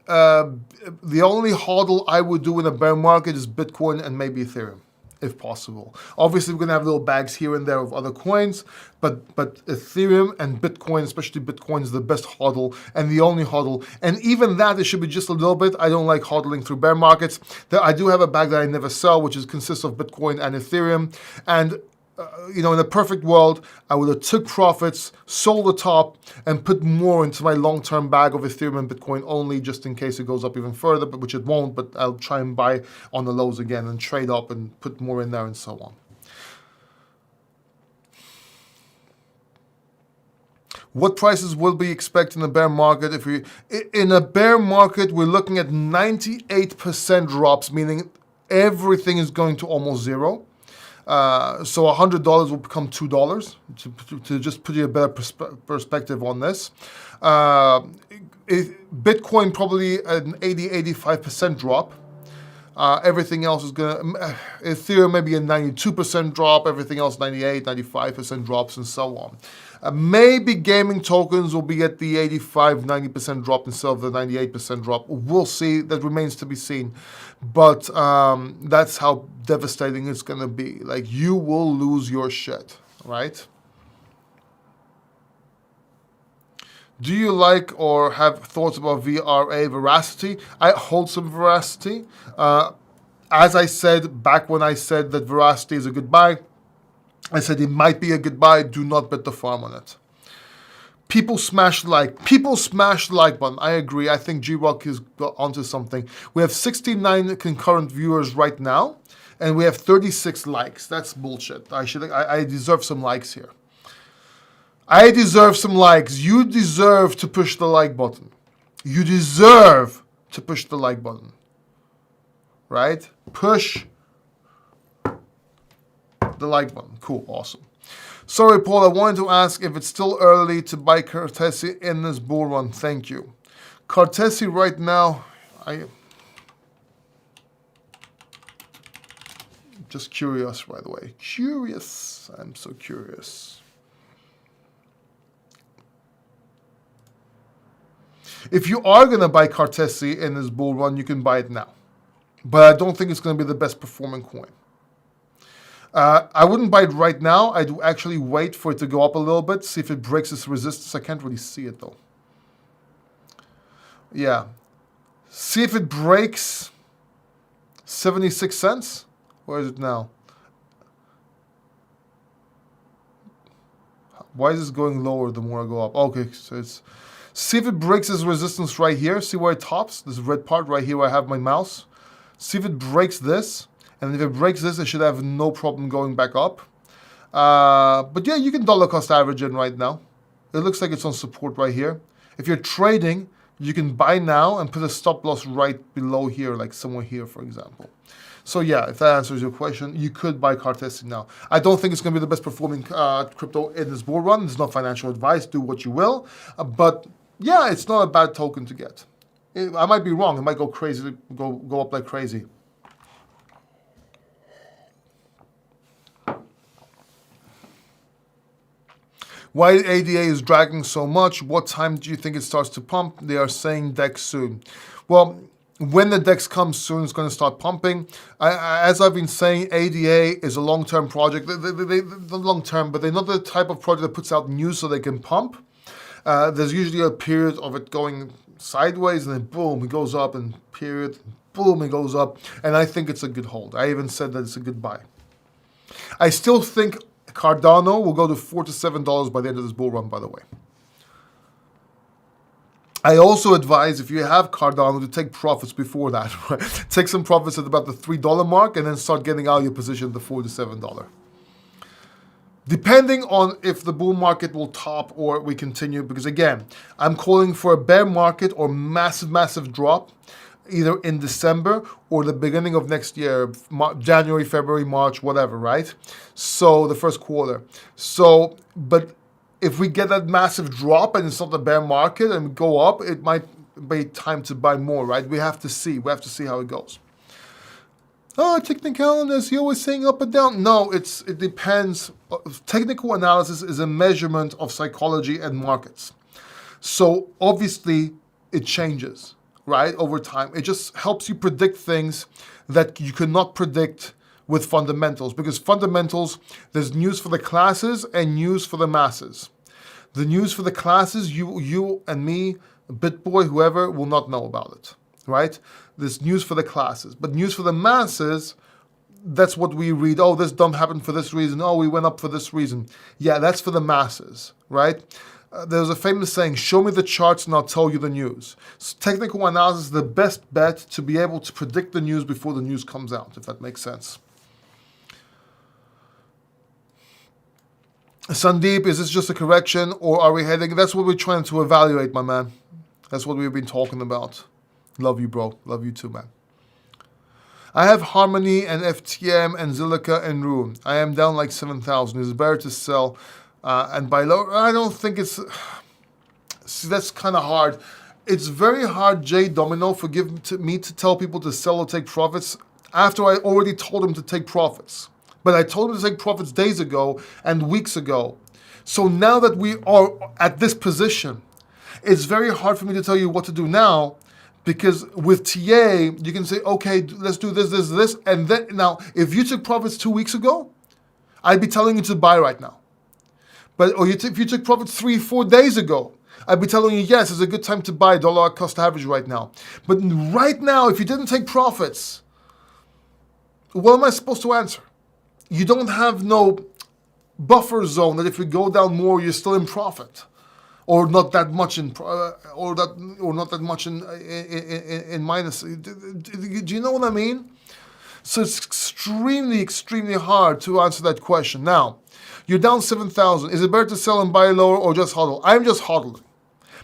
hodl I would do in a bear market is Bitcoin and maybe Ethereum, if possible. Obviously, we're gonna have little bags here and there of other coins, but Ethereum and Bitcoin, especially Bitcoin, is the best hodl and the only hodl. And even that, it should be just a little bit. I don't like hodling through bear markets. I do have a bag that I never sell, which consists of Bitcoin and Ethereum. And in a perfect world, I would have took profits, sold the top, and put more into my long-term bag of Ethereum and Bitcoin only, just in case it goes up even further, but which it won't. But I'll try and buy on the lows again and trade up and put more in there and so on. What prices will we expect in a bear market? In a bear market, we're looking at 98% drops, meaning everything is going to almost zero. So $100 will become $2 to just put you a better perspective on this. Bitcoin probably an 80-85% drop. Everything else is gonna, Ethereum maybe a 92% drop, everything else 98-95% drops and so on. Maybe gaming tokens will be at the 85-90% drop instead of the 98% drop. We'll see. That remains to be seen. But that's how devastating it's going to be. Like, you will lose your shit, right? Do you like or have thoughts about VRA veracity? I hold some veracity. As I said back when I said that veracity is a good buy, I said it might be a good buy. Do not bet the farm on it. People smash like. People smash the like button. I agree. I think G-Rock is onto something. We have 69 concurrent viewers right now, and we have 36 likes. That's bullshit. I deserve some likes here. I deserve some likes. You deserve to push the like button. You deserve to push the like button. Right? Push the like button. Cool. Awesome. Sorry, Paul. I wanted to ask if it's still early to buy Cartesi in this bull run. Thank you. Cartesi right now, just curious, by the way. Curious. I'm so curious. If you are going to buy Cartesi in this bull run, you can buy it now. But I don't think it's going to be the best performing coin. I wouldn't buy it right now. I'd actually wait for it to go up a little bit, see if it breaks its resistance. I can't really see it though. Yeah. See if it breaks 76 cents. Where is it now? Why is this going lower the more I go up? Okay, so it's... See if it breaks its resistance right here. See where it tops? This red part right here where I have my mouse. See if it breaks this. And if it breaks this, it should have no problem going back up. But yeah, you can dollar cost average in right now. It looks like it's on support right here. If you're trading, you can buy now and put a stop loss right below here, like somewhere here, for example. So yeah, if that answers your question, you could buy Cartesi now. I don't think it's going to be the best performing crypto in this bull run. It's not financial advice. Do what you will. But yeah, it's not a bad token to get. I might be wrong. It might go crazy, go up like crazy. Why ADA is dragging so much? What time do you think it starts to pump? They are saying DEX soon. Well, when the DEX comes soon, it's going to start pumping. As I've been saying, ADA is a long-term project. Not long-term, but they're not the type of project that puts out news so they can pump. There's usually a period of it going sideways, and then boom, it goes up, and period, boom, it goes up. And I think it's a good hold. I even said that it's a good buy. I still think Cardano will go to $4 to $7 by the end of this bull run, by the way. I also advise, if you have Cardano, to take profits before that. Right? Take some profits at about the $3 mark and then start getting out of your position at the $4 to $7. Depending on if the bull market will top or we continue, because again, I'm calling for a bear market or massive drop, either in December or the beginning of next year, January, February, March, whatever, right? So the first quarter. So, but if we get that massive drop and it's not a bear market and we go up, it might be time to buy more, right? We have to see. We have to see how it goes. Oh, technical analysis, you're always saying up and down. No, it depends. Technical analysis is a measurement of psychology and markets. So obviously it changes, right, over time. It just helps you predict things that you cannot predict with fundamentals, because fundamentals, there's news for the classes and news for the masses. The news for the classes, you and me, BitBoy, whoever, will not know about it, right? There's news for the classes. But news for the masses, that's what we read. Oh, this dump happened for this reason. Oh, we went up for this reason. Yeah, that's for the masses, right? There's a famous saying, show me the charts and I'll tell you the news. So technical analysis is the best bet to be able to predict the news before the news comes out, if that makes sense. Sandeep, is this just a correction or are we heading? That's what we're trying to evaluate, my man. That's what we've been talking about. Love you, bro. Love you too, man. I have Harmony and FTM and Zilliqa and Rune. I am down like 7,000. Is it better to sell and buy low? I don't think it's... See, that's kind of hard. It's very hard, Jay Domino, for me to tell people to sell or take profits after I already told them to take profits. But I told them to take profits days ago and weeks ago. So now that we are at this position, it's very hard for me to tell you what to do now, because with TA, you can say, okay, let's do this, and then now, if you took profits 2 weeks ago, I'd be telling you to buy right now. But if you took profits 3-4 days ago, I'd be telling you, yes, it's a good time to buy dollar cost average right now. But right now, if you didn't take profits, what am I supposed to answer? You don't have no buffer zone that if you go down more, you're still in profit, or not that much in, or not that much in minus. Do you know what I mean? So it's extremely hard to answer that question. Now, you're down 7,000. Is it better to sell and buy lower or just hodl? I'm just hodling,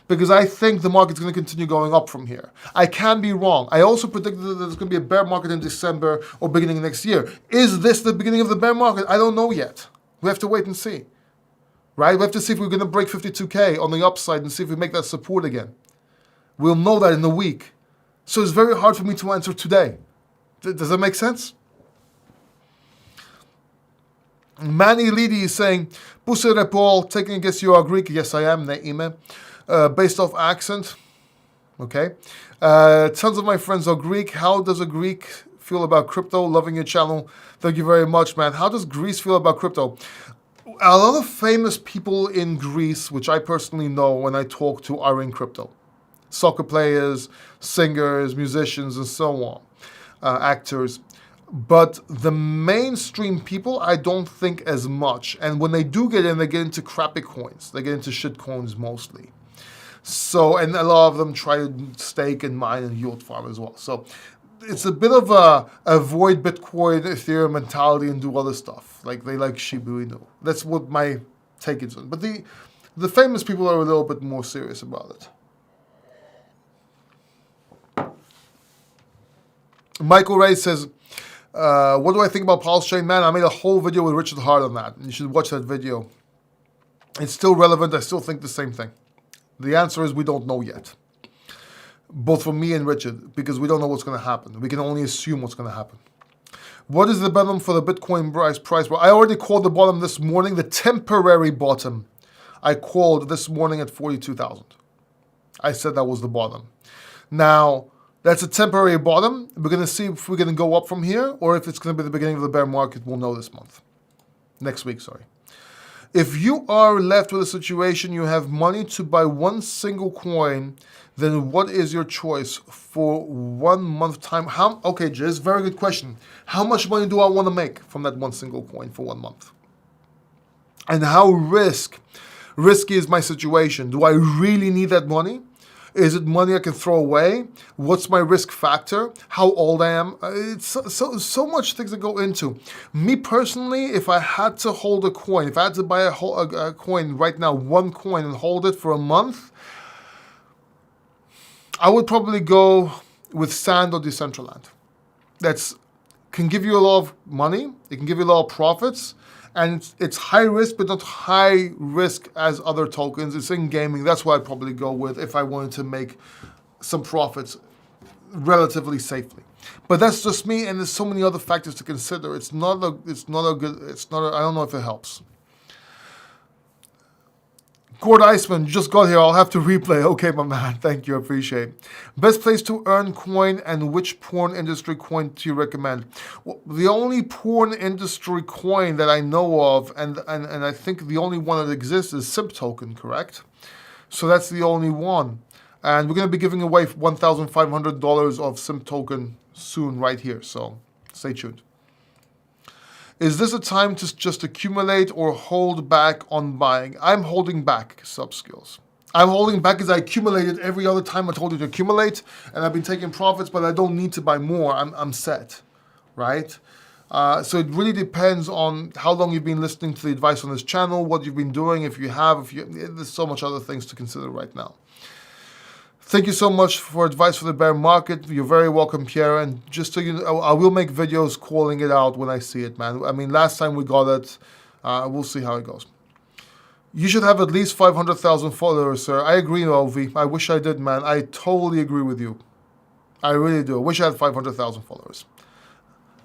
because I think the market's going to continue going up from here. I can be wrong. I also predicted that there's going to be a bear market in December or beginning of next year. Is this the beginning of the bear market? I don't know yet. We have to wait and see, right? We have to see if we're going to break 52K on the upside and see if we make that support again. We'll know that in a week. So it's very hard for me to answer today. Does that make sense? Manny Lidi is saying, Pusere Paul, taking a guess you are Greek. Yes, I am, Neime. Based off accent. Okay. Tons of my friends are Greek. How does a Greek feel about crypto? Loving your channel. Thank you very much, man. How does Greece feel about crypto? A lot of famous people in Greece, which I personally know when I talk to, are in crypto. Soccer players, singers, musicians, and so on. Actors. But the mainstream people, I don't think as much. And when they do get in, they get into crappy coins. They get into shit coins mostly. So, and a lot of them try to stake and mine and yield farm as well. So it's a bit of a avoid Bitcoin, Ethereum mentality and do other stuff. Like they like Shiba Inu. That's what my take is on. But the famous people are a little bit more serious about it. Michael Ray says, what do I think about Pulse Chain? Man, I made a whole video with Richard Hart on that. You should watch that video. It's still relevant. I still think the same thing. The answer is we don't know yet. Both for me and Richard, because we don't know what's going to happen. We can only assume what's going to happen. What is the bottom for the Bitcoin price? Well, I already called the bottom this morning, the temporary bottom. I called this morning at 42,000. I said that was the bottom. Now, that's a temporary bottom. We're going to see if we're going to go up from here or if it's going to be the beginning of the bear market. We'll know this month. Next week, sorry. If you are left with a situation, you have money to buy one single coin, then what is your choice for 1 month time? Okay, Jez, very good question. How much money do I want to make from that one single coin for 1 month? And how risky is my situation? Do I really need that money? Is it money I can throw away? What's my risk factor? How old I am? It's so much things that go into. Me personally, if I had to hold a coin, if I had to buy a coin right now, one coin, and hold it for a month, I would probably go with Sand or Decentraland. That's can give you a lot of money. It can give you a lot of profits. And it's high risk, but not high risk as other tokens. It's in gaming. That's what I'd probably go with if I wanted to make some profits relatively safely. But that's just me, and there's so many other factors to consider. I don't know if it helps. Gord Iceman just got here. I'll have to replay. Okay, my man. Thank you. I appreciate it. Best place to earn coin and which porn industry coin do you recommend? Well, the only porn industry coin that I know of, and I think the only one that exists is Simp Token, correct? So that's the only one. And we're going to be giving away $1,500 of Simp Token soon right here. So stay tuned. Is this a time to just accumulate or hold back on buying? I'm holding back, Subskills. I'm holding back as I accumulated every other time I told you to accumulate, and I've been taking profits, but I don't need to buy more. I'm set, right? So it really depends on how long you've been listening to the advice on this channel, what you've been doing, there's so much other things to consider right now. Thank you so much for advice for the bear market. You're very welcome, Pierre. And just so you know, I will make videos calling it out when I see it, man. I mean, last time we got it. We'll see how it goes. You should have at least 500,000 followers, sir. I agree, Ovi. I wish I did, man. I totally agree with you. I really do. I wish I had 500,000 followers.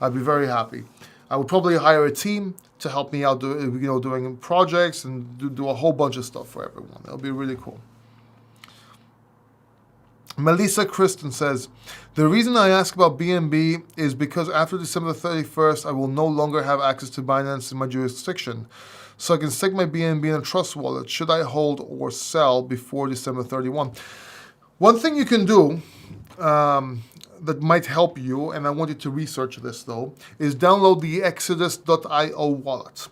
I'd be very happy. I would probably hire a team to help me out, doing projects and do a whole bunch of stuff for everyone. It'll be really cool. Melissa Kristen says, the reason I ask about BNB is because after December 31st, I will no longer have access to Binance in my jurisdiction. So I can stake my BNB in a trust wallet. Should I hold or sell before December 31? One thing you can do that might help you, and I want you to research this though, is download the Exodus.io wallet.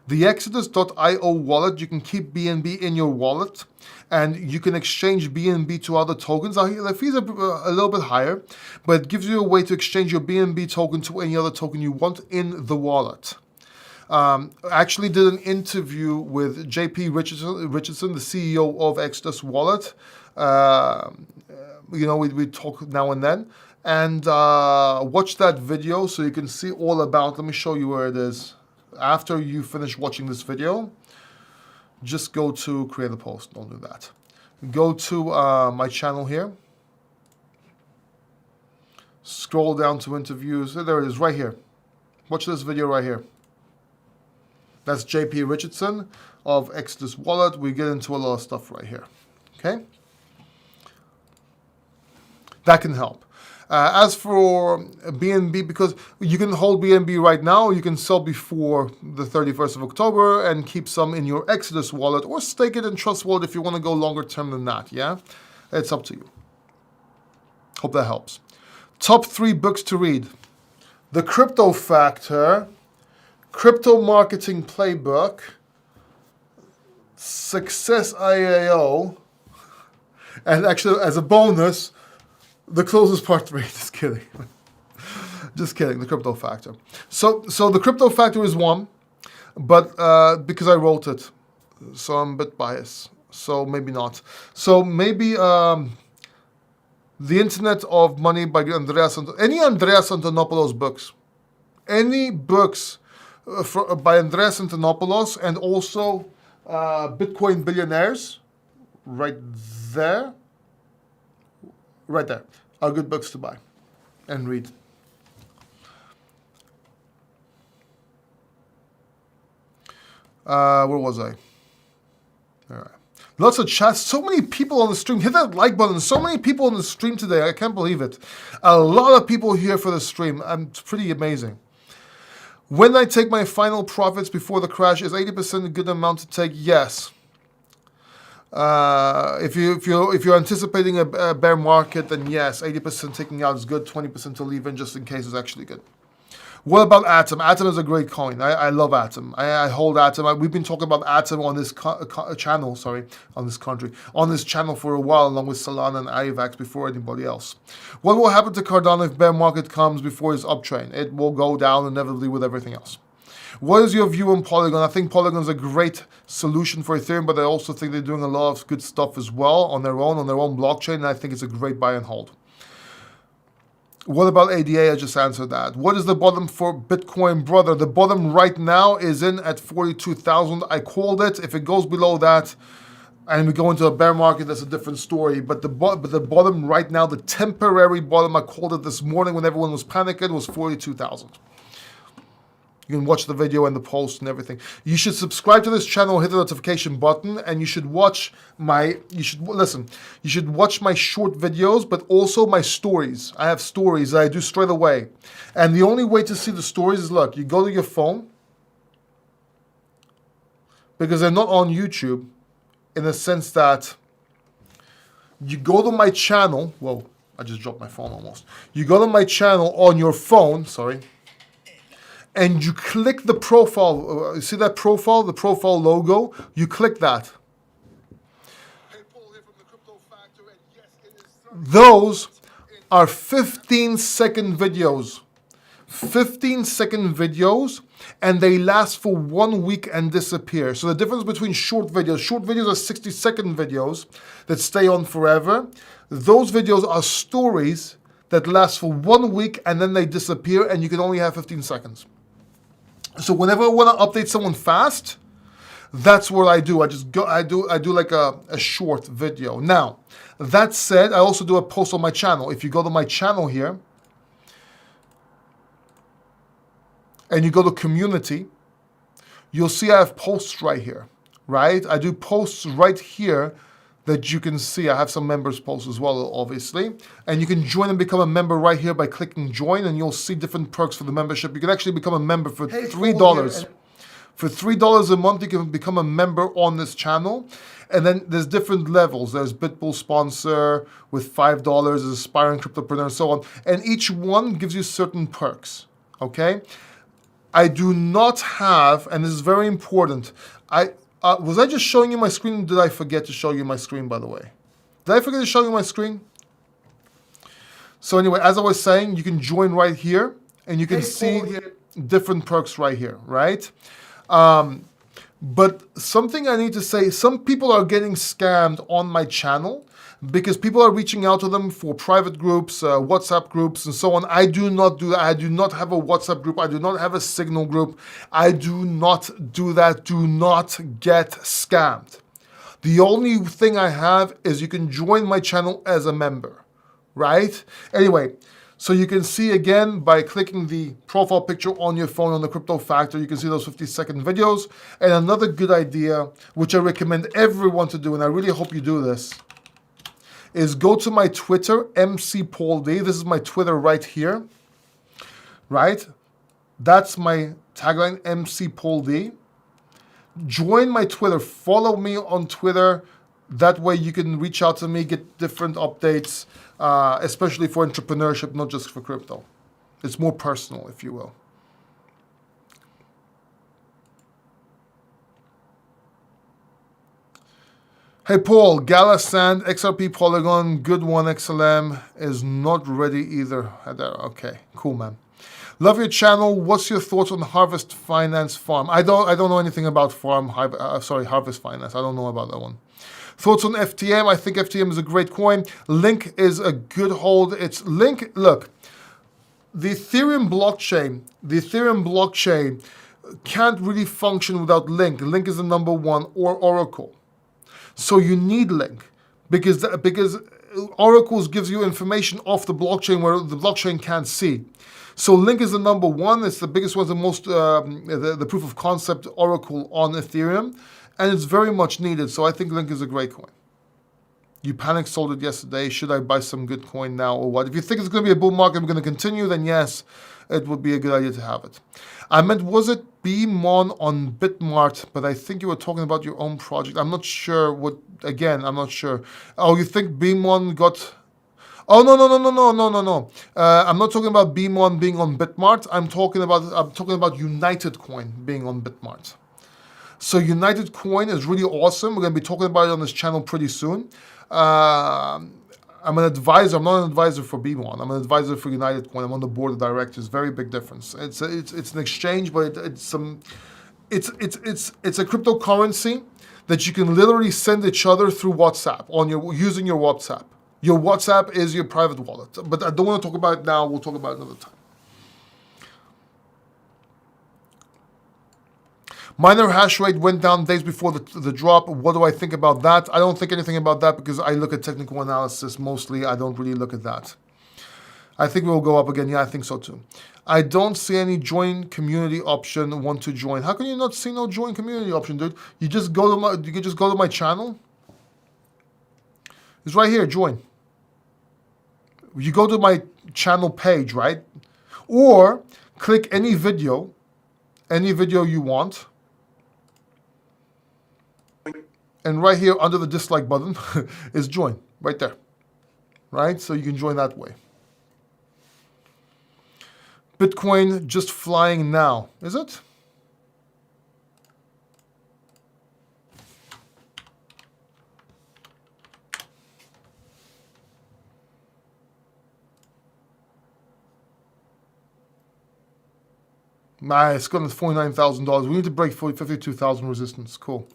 The Exodus.io wallet, you can keep BNB in your wallet, and you can exchange BNB to other tokens. The fees are a little bit higher, but it gives you a way to exchange your BNB token to any other token you want in the wallet. I actually did an interview with JP Richardson, the CEO of Exodus Wallet. We talk now and then. And watch that video so you can see all about. Let me show you where it is. After you finish watching this video, just go to create a post. Don't do that. Go to my channel here. Scroll down to interviews. There it is, right here. Watch this video right here. That's JP Richardson of Exodus Wallet. We get into a lot of stuff right here. Okay? That can help. As for BNB, because you can hold BNB right now, you can sell before the 31st of October and keep some in your Exodus wallet or stake it in Trust Wallet if you want to go longer term than that, yeah? It's up to you. Hope that helps. Top 3 books to read. The Crypto Factor, Crypto Marketing Playbook, Success IAO, and actually as a bonus, The Closest Part 3. Just kidding. Just kidding. The Crypto Factor. So the Crypto Factor is one, but because I wrote it, so I'm a bit biased. So maybe not. So maybe The Internet of Money by any Andreas Antonopoulos books. Any books by Andreas Antonopoulos, and also Bitcoin Billionaires, right there. Right there are good books to buy and read. Where was I? All right. Lots of chats. So many people on the stream. Hit that like button. So many people on the stream today. I can't believe it. A lot of people here for the stream. It's pretty amazing. When I take my final profits before the crash, is 80% a good amount to take? Yes. If you're anticipating a bear market, then yes, 80% taking out is good. 20% to leave in just in case is actually good. What about Atom? Atom is a great coin. I love Atom. I hold Atom. We've been talking about Atom on this channel. Sorry, on this channel for a while, along with Solana and IVAX before anybody else. What will happen to Cardano if bear market comes before his uptrend? It will go down inevitably with everything else. What is your view on Polygon? I think Polygon is a great solution for Ethereum, but I also think they're doing a lot of good stuff as well on their own blockchain, and I think it's a great buy and hold. What about ADA? I just answered that. What is the bottom for Bitcoin, brother? The bottom right now is in at 42,000. I called it. If it goes below that and we go into a bear market, that's a different story. But the bottom right now, the temporary bottom, I called it this morning when everyone was panicking, was 42,000. You can watch the video and the post and everything. You should subscribe to this channel, hit the notification button, and you should watch my short videos, but also my stories. I have stories that I do straight away. And the only way to see the stories is, look, you go to your phone, because they're not on YouTube, in the sense that you go to my channel. Whoa, I just dropped my phone almost. You go to my channel on your phone, sorry, and you click the profile. You see that profile, the profile logo? You click that. Those are 15-second videos. 15-second videos, and they last for 1 week and disappear. So the difference between short videos are 60-second videos that stay on forever. Those videos are stories that last for 1 week and then they disappear, and you can only have 15 seconds. So whenever I want to update someone fast, that's what I do. I do like a short video. Now, that said, I also do a post on my channel. If you go to my channel here, and you go to community, you'll see I have posts right here, right? I do posts right here that you can see. I have some members posts as well, obviously. And you can join and become a member right here by clicking join, and you'll see different perks for the membership. You can actually become a member for $3. For $3 a month, you can become a member on this channel. And then there's different levels. There's Bitbull sponsor with $5, there's aspiring cryptopreneur, and so on. And each one gives you certain perks, okay? I do not have, and this is very important, was I just showing you my screen? Did I forget to show you my screen, by the way? Did I forget to show you my screen? So anyway, as I was saying, you can join right here, and you can see different perks right here, right? But something I need to say, some people are getting scammed on my channel because people are reaching out to them for private groups, WhatsApp groups, and so on. I do not do that. I do not have a WhatsApp group. I do not have a Signal group. I do not do that. Do not get scammed. The only thing I have is you can join my channel as a member, right? Anyway, so you can see again by clicking the profile picture on your phone on the Crypto Factor, you can see those 50-second videos. And another good idea, which I recommend everyone to do, and I really hope you do this, is go to my Twitter, MCPaulD. This is my Twitter right here, right? That's my tagline, MCPaulD. Join my Twitter, follow me on Twitter. That way you can reach out to me, get different updates, especially for entrepreneurship, not just for crypto. It's more personal, if you will. Hey Paul, Gala Sand, XRP Polygon, good one, XLM is not ready either. Okay, cool man. Love your channel. What's your thoughts on Harvest Finance Farm? I don't know anything about Harvest Finance. I don't know about that one. Thoughts on FTM? I think FTM is a great coin. Link is a good hold. It's Link. Look, the Ethereum blockchain can't really function without Link. Link is the number one, or Oracle. So you need Link because Oracles gives you information off the blockchain where the blockchain can't see. So Link is the number one. It's the biggest one, the most the proof of concept Oracle on Ethereum. and it's very much needed. So I think Link is a great coin. You panic sold it yesterday. Should I buy some good coin now or what? If you think it's going to be a bull market, we're going to continue, then yes, it would be a good idea to have it. I meant, was it BMON on Bitmart? But I think you were talking about your own project. I'm not sure what, again, I'm not sure. Oh, you think BMON got... Oh, no. I'm not talking about BMON being on Bitmart. I'm talking about United Coin being on Bitmart. So United Coin is really awesome. We're going to be talking about it on this channel pretty soon. I'm an advisor. I'm not an advisor for BMON. I'm an advisor for United Coin. I'm on the board of directors. Very big difference. It's an exchange, but it's a cryptocurrency that you can literally send each other through WhatsApp using your WhatsApp. Your WhatsApp is your private wallet. But I don't want to talk about it now. We'll talk about it another time. Miner hash rate went down days before the drop. What do I think about that? I don't think anything about that because I look at technical analysis mostly. I don't really look at that. I think we'll go up again. Yeah, I think so too. I don't see any join community option. Want to join? How can you not see no join community option, dude? You just go to you can just go to my channel. It's right here. Join. You go to my channel page, right? Or click any video you want. And right here under the dislike button is join, right there. Right? So you can join that way. Bitcoin just flying now, is it? Nah, it's gone to $49,000. We need to break 52,000 resistance. Cool.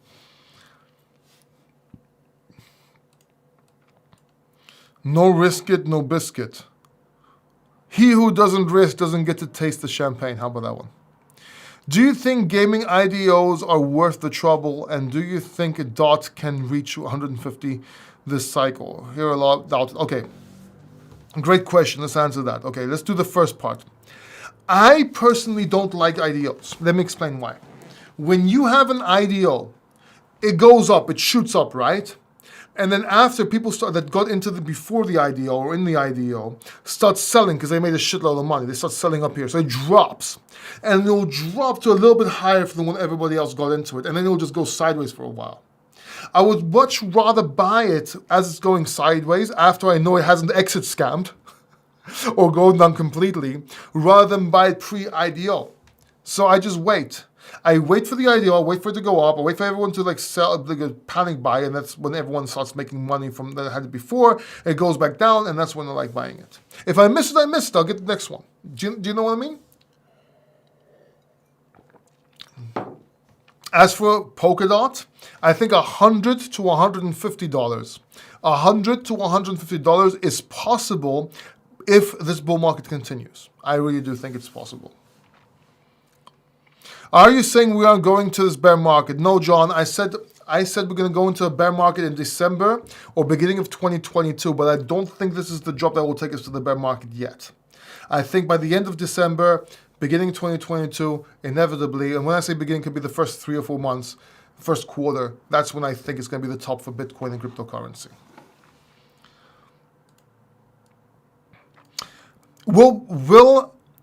No risk it, no biscuit. He who doesn't risk doesn't get to taste the champagne. How about that one? Do you think gaming IDOs are worth the trouble? And do you think a DOT can reach 150 this cycle? Here a lot of doubt. Okay. Great question. Let's answer that. Okay, let's do the first part. I personally don't like IDOs. Let me explain why. When you have an IDO, it goes up, it shoots up, right? And then after people that got into before the IDO or in the IDO start selling because they made a shitload of money. They start selling up here. So it drops. And it'll drop to a little bit higher than when everybody else got into it. And then it'll just go sideways for a while. I would much rather buy it as it's going sideways after I know it hasn't exit scammed or gone down completely rather than buy it pre-IDO. So I just wait. I wait for the IDO, I wait for it to go up, I wait for everyone to like sell, like a panic buy, and that's when everyone starts making money from that had it before. It goes back down, and that's when I like buying it. If I miss it, I miss it. I'll get the next one. Do you know what I mean? As for Polkadot, I think $100 to $150. $100 to $150 is possible if this bull market continues. I really do think it's possible. Are you saying we are going to this bear market? No, John. I said we're going to go into a bear market in December or beginning of 2022, but I don't think this is the drop that will take us to the bear market yet. I think by the end of December, beginning 2022, inevitably, and when I say beginning, it could be the first 3 or 4 months, first quarter, that's when I think it's going to be the top for Bitcoin and cryptocurrency.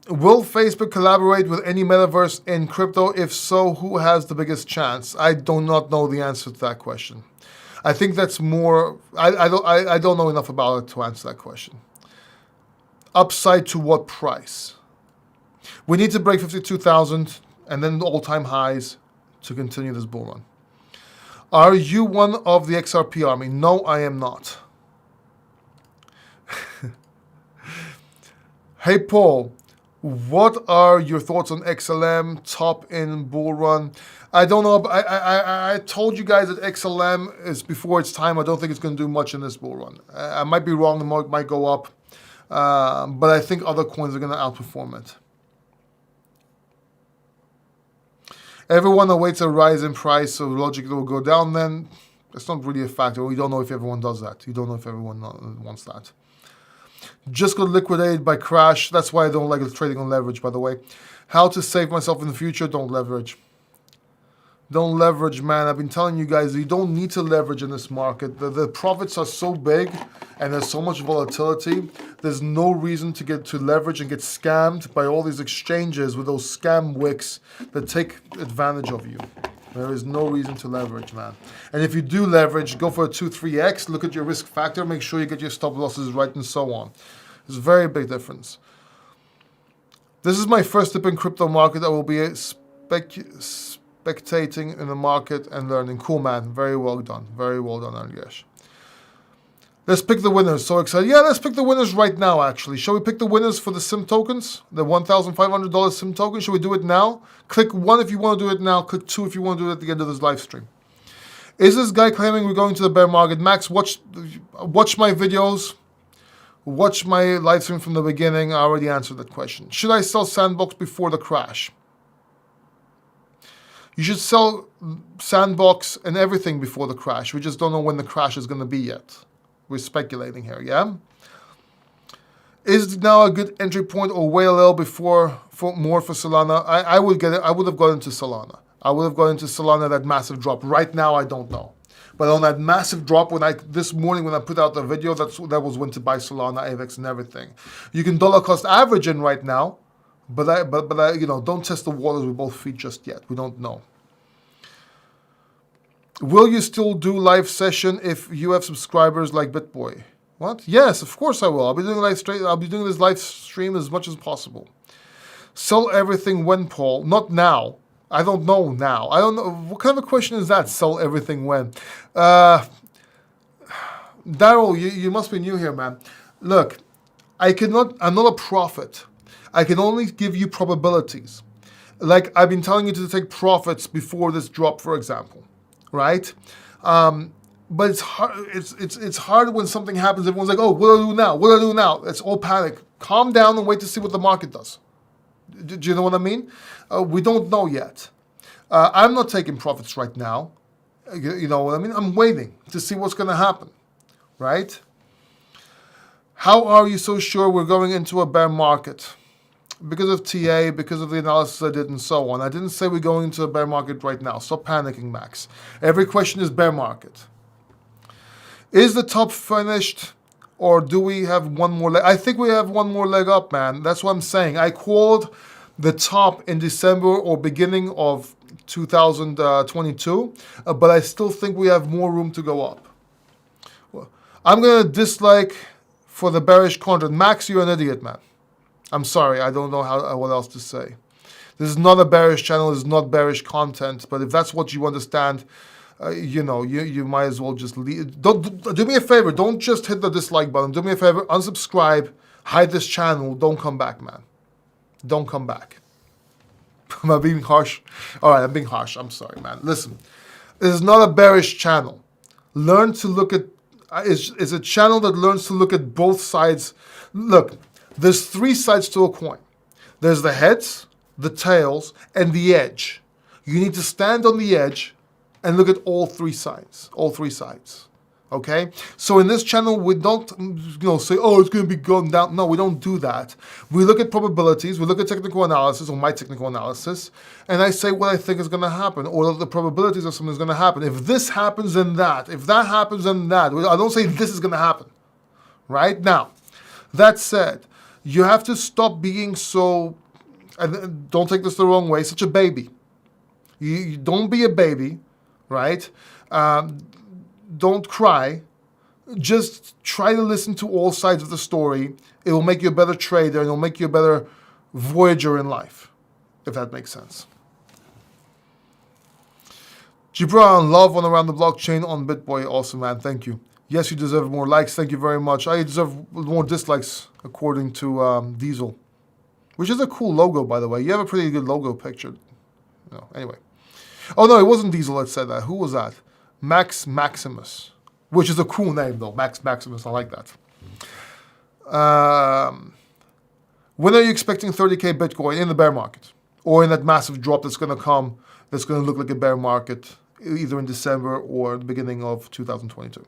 Will Facebook collaborate with any metaverse in crypto? If so, who has the biggest chance? I do not know the answer to that question. I think that's more. I don't know enough about it to answer that question. Upside to what price? We need to break 52,000 and then all-time highs to continue this bull run. Are you one of the XRP army? No, I am not. Hey, Paul. What are your thoughts on XLM top in bull run? I don't know. I told you guys that XLM is before its time. I don't think it's going to do much in this bull run. I might be wrong. The market might go up. But I think other coins are going to outperform it. Everyone awaits a rise in price, so logically it will go down then. That's not really a factor. We don't know if everyone does that. You don't know if everyone wants that. Just got liquidated by crash. That's why I don't like trading on leverage, by the way. How to save myself in the future? Don't leverage. Don't leverage, man. I've been telling you guys, you don't need to leverage in this market. The profits are so big and there's so much volatility. There's no reason to leverage and get scammed by all these exchanges with those scam wicks that take advantage of you. There is no reason to leverage, man. And if you do leverage, go for a 2-3x, look at your risk factor, make sure you get your stop losses right and so on. There's a very big difference. This is my first tip in crypto market. I will be spectating in the market and learning. Cool, man. Very well done. Very well done, Andreas. Let's pick the winners. So excited. Yeah, let's pick the winners right now, actually. Shall we pick the winners for the SIM tokens? The $1,500 SIM token? Shall we do it now? Click 1 if you want to do it now. Click 2 if you want to do it at the end of this live stream. Is this guy claiming we're going to the bear market? Max, watch my videos. Watch my live stream from the beginning. I already answered that question. Should I sell Sandbox before the crash? You should sell Sandbox and everything before the crash. We just don't know when the crash is going to be yet. We're speculating here, yeah? Is now a good entry point or wait a little before for Solana? I would get it. I would have gone into Solana. I would have gone into Solana, that massive drop. Right now, I don't know. But on that massive drop, this morning when I put out the video, that was when to buy Solana, AVAX, and everything. You can dollar cost average in right now, but don't test the waters with both feet just yet. We don't know. Will you still do live session if you have subscribers like BitBoy? What? Yes, of course I will. I'll be doing this live stream as much as possible. Sell everything when, Paul? Not now. I don't know now. I don't know. What kind of a question is that? Sell everything when? Daryl, you must be new here, man. Look, I'm not a prophet. I can only give you probabilities. Like I've been telling you to take profits before this drop, for example, right? But it's hard. It's hard when something happens. Everyone's like, "Oh, what do I do now? What do I do now?" It's all panic. Calm down and wait to see what the market does. Do you know what I mean? We don't know yet. I'm not taking profits right now. You know what I mean? I'm waiting to see what's going to happen, right? How are you so sure we're going into a bear market? Because of TA, because of the analysis I did and so on. I didn't say we're going into a bear market right now. Stop panicking, Max. Every question is bear market. Is the top finished? Or do we have one more leg? I think we have one more leg up, man. That's what I'm saying. I called the top in December or beginning of 2022, but I still think we have more room to go up. Well, I'm going to dislike for the bearish contract. Max, you're an idiot, man. I'm sorry. I don't know what else to say. This is not a bearish channel. This is not bearish content. But if that's what you understand, you might as well just leave. Do me a favor. Don't just hit the dislike button. Do me a favor. Unsubscribe. Hide this channel. Don't come back, man. Don't come back. Am I being harsh? All right, I'm being harsh. I'm sorry, man. Listen, this is not a bearish channel. Learn to look at. It's a channel that learns to look at both sides. Look, there's 3 sides to a coin. There's the heads, the tails, and the edge. You need to stand on the edge and look at all 3 sides. All 3 sides. Okay? So in this channel, we don't say, oh, it's going to be going down. No, we don't do that. We look at probabilities. We look at technical analysis, or my technical analysis, and I say what I think is going to happen, or the probabilities of something is going to happen. If this happens, then that. If that happens, then that. I don't say this is going to happen. Right? Now, that said, you have to stop being so, and don't take this the wrong way, such a baby. You don't be a baby, right? Don't cry. Just try to listen to all sides of the story. It will make you a better trader, and it will make you a better voyager in life, if that makes sense. Gibran, love on Around the Blockchain on BitBoy. Awesome, man. Thank you. Yes, you deserve more likes. Thank you very much. I deserve more dislikes, according to Diesel, which is a cool logo, by the way. You have a pretty good logo picture. No, anyway. Oh, no, it wasn't Diesel that said that. Who was that? Max Maximus, which is a cool name, though. Max Maximus, I like that. When are you expecting 30K Bitcoin in the bear market? Or in that massive drop that's going to come, that's going to look like a bear market, either in December or the beginning of 2022?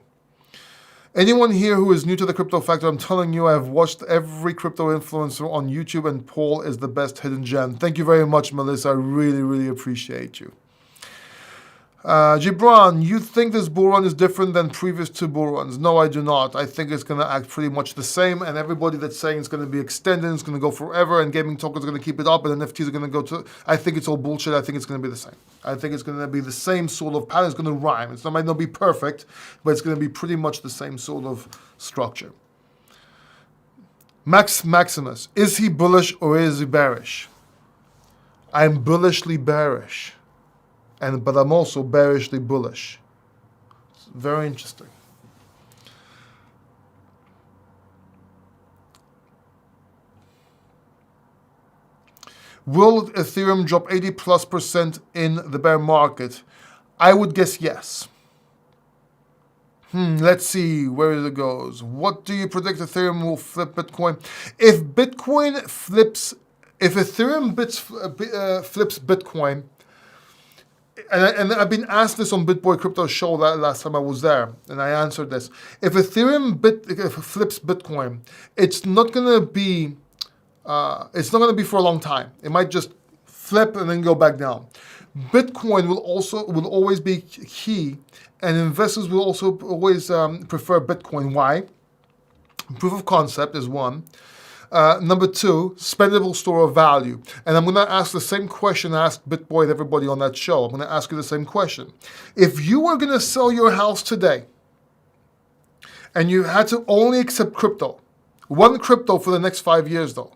Anyone here who is new to the Crypto Factor, I'm telling you, I've watched every crypto influencer on YouTube, and Paul is the best hidden gem. Thank you very much, Melissa. I really, really appreciate you. Gibran, you think this bull run is different than previous two bull runs? No, I do not. I think it's going to act pretty much the same, and everybody that's saying it's going to be extended, it's going to go forever, and gaming tokens are going to keep it up, and NFTs are going to go to... I think it's all bullshit. I think it's going to be the same. I think it's going to be the same sort of pattern. It's going to rhyme. It might not be perfect, but it's going to be pretty much the same sort of structure. Maximus, is he bullish or is he bearish? I'm bullishly bearish, but I'm also bearishly bullish. It's very interesting. Will Ethereum drop 80+% in the bear market? I would guess yes. Let's see where it goes. What do you predict Ethereum will flip Bitcoin? If Ethereum flips Bitcoin, and I've been asked this on BitBoy Crypto Show last time I was there, and I answered this. If Ethereum flips Bitcoin, it's not gonna be for a long time. It might just flip and then go back down. Bitcoin will always be key, and investors will also always prefer Bitcoin. Why? Proof of concept is one. Number two, spendable store of value. And I'm going to ask the same question I asked BitBoy and everybody on that show. I'm going to ask you the same question. If you were going to sell your house today, and you had to only accept crypto, one crypto for the next 5 years though,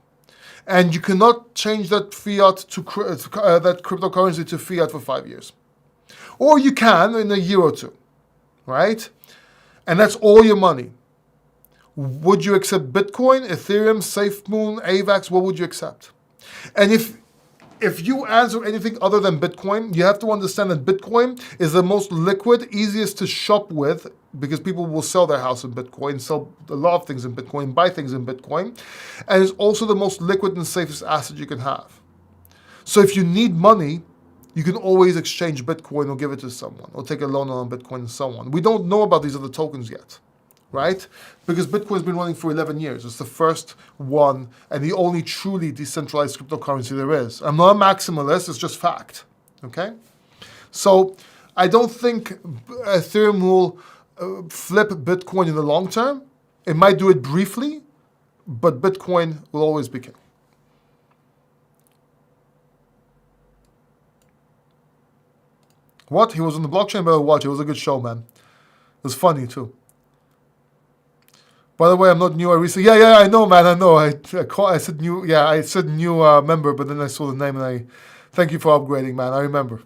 and you cannot change that fiat to that cryptocurrency to fiat for 5 years. Or you can in a year or two, right? And that's all your money. Would you accept Bitcoin, Ethereum, SafeMoon, AVAX? What would you accept? And if you answer anything other than Bitcoin, you have to understand that Bitcoin is the most liquid, easiest to shop with, because people will sell their house in Bitcoin, sell a lot of things in Bitcoin, buy things in Bitcoin, and it's also the most liquid and safest asset you can have. So if you need money, you can always exchange Bitcoin or give it to someone, or take a loan on Bitcoin and so on. We don't know about these other tokens yet, right? Because Bitcoin's been running for 11 years. It's the first one and the only truly decentralized cryptocurrency there is. I'm not a maximalist, it's just fact, okay? So I don't think Ethereum will flip Bitcoin in the long term. It might do it briefly, but Bitcoin will always be king. What? He was on the blockchain, but watch. It was a good show, man. It was funny too. By the way, I'm not new. I recently, I know, man. I know. I said new. Yeah, I said new member, but then I saw the name and I thank you for upgrading, man. I remember.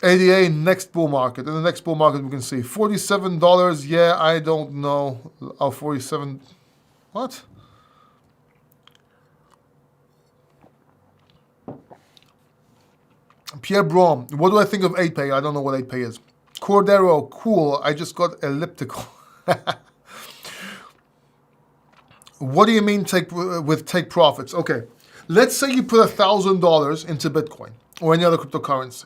ADA next bull market. In the next bull market, we can see $47. Yeah, I don't know. Oh, 47. What? Pierre Brom. What do I think of 8pay? I don't know what 8pay is. Cordero. Cool. I just got elliptical. What do you mean take profits? Okay, let's say you put $1,000 into Bitcoin or any other cryptocurrency,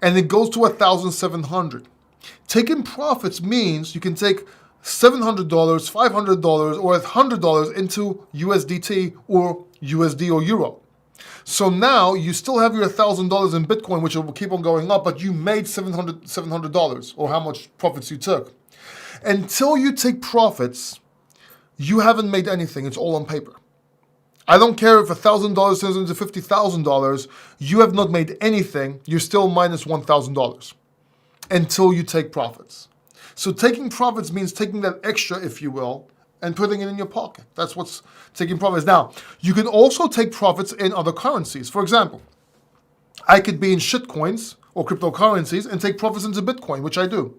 and it goes to 1,700. Taking profits means you can take $700, $500, or $100 into USDT or USD or Euro. So now you still have your $1,000 in Bitcoin, which will keep on going up, but you made $700, or how much profits you took. Until you take profits, you haven't made anything. It's all on paper. I don't care if $1,000 turns into $50,000. You have not made anything. You're still minus $1,000 until you take profits. So taking profits means taking that extra, if you will, and putting it in your pocket. That's what's taking profits. Now, you can also take profits in other currencies. For example, I could be in shitcoins or cryptocurrencies and take profits into Bitcoin, which I do.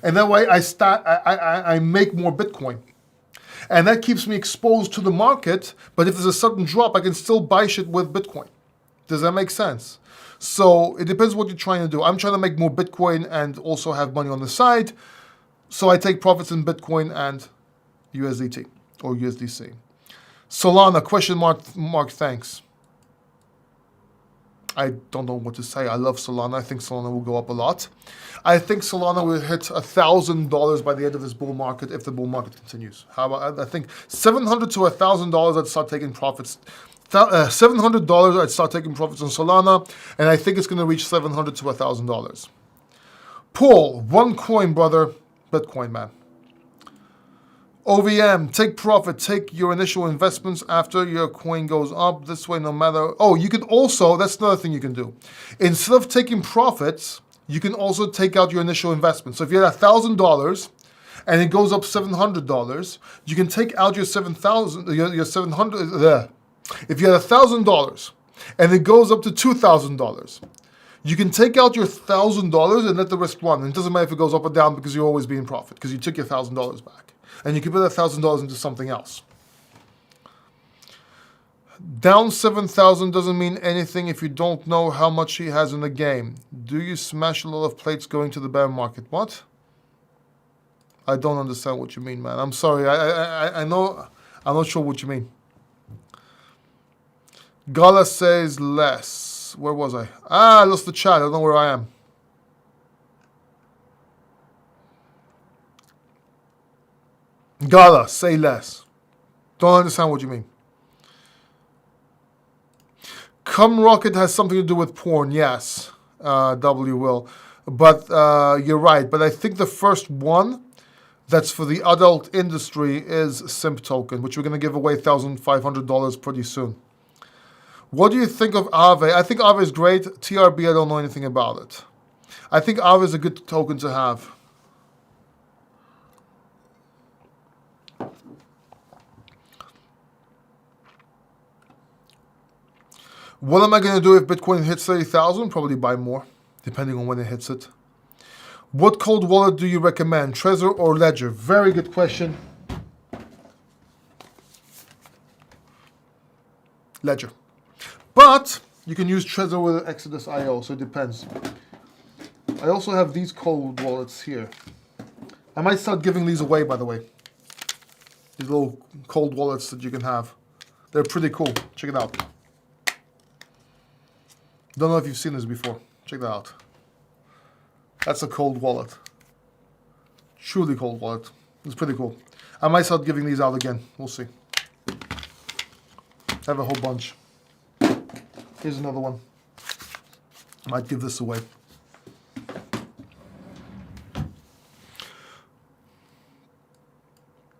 And that way I make more Bitcoin. And that keeps me exposed to the market, but if there's a sudden drop, I can still buy shit with Bitcoin. Does that make sense? So it depends what you're trying to do. I'm trying to make more Bitcoin and also have money on the side. So I take profits in Bitcoin and USDT or USDC. Solana, question mark, thanks. I don't know what to say. I love Solana. I think Solana will go up a lot. I think Solana will hit $1,000 by the end of this bull market if the bull market continues. How about, I think $700 to $1,000, I'd start taking profits $700, I'd start taking profits on Solana, and I think it's going to reach $700 to $1,000. Paul, one coin, brother. Bitcoin, man. OVM, take profit. Take your initial investments after your coin goes up. This way, no matter... Oh, you can also... That's another thing you can do. Instead of taking profits, you can also take out your initial investment. So if you had $1,000 and it goes up $700, you can take out your 7,000... Your 700... There. If you had $1,000 and it goes up to $2,000, you can take out your $1,000 and let the rest run. And it doesn't matter if it goes up or down because you'll always be in profit because you took your $1,000 back. And you can put that $1,000 into something else. Down 7,000 doesn't mean anything if you don't know how much he has in the game. Do you smash a lot of plates going to the bear market? What? I don't understand what you mean, man. I'm sorry. I know. I'm not sure what you mean. Gala says less. Where was I? I lost the chat. I don't know where I am. Gala, say less. Don't understand what you mean. Come Rocket has something to do with porn, yes. W will. But you're right. But I think the first one that's for the adult industry is Simp Token, which we're going to give away $1,500 pretty soon. What do you think of Aave? I think Aave is great. TRB, I don't know anything about it. I think Aave is a good token to have. What am I going to do if Bitcoin hits 30,000? Probably buy more, depending on when it hits it. What cold wallet do you recommend, Trezor or Ledger? Very good question. Ledger. But you can use Trezor with Exodus IO, so it depends. I also have these cold wallets here. I might start giving these away, by the way. These little cold wallets that you can have. They're pretty cool. Check it out. Don't know if you've seen this before. Check that out. That's a cold wallet. Truly cold wallet. It's pretty cool. I might start giving these out again. We'll see. I have a whole bunch. Here's another one. Might give this away.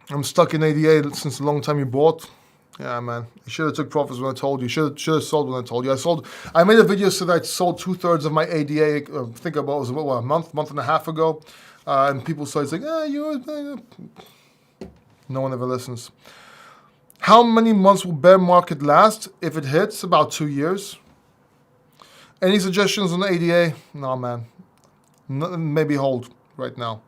I'm stuck in ADA since a long time you bought. Yeah, man. You should have took profits when I told you. Should have sold when I told you. I made a video so that I sold 2/3 of my ADA. I think about it was a month and a half ago, and people started saying, no one ever listens. How many months will bear market last? If it hits, about 2 years. Any suggestions on the ADA? No, man. Maybe hold right now.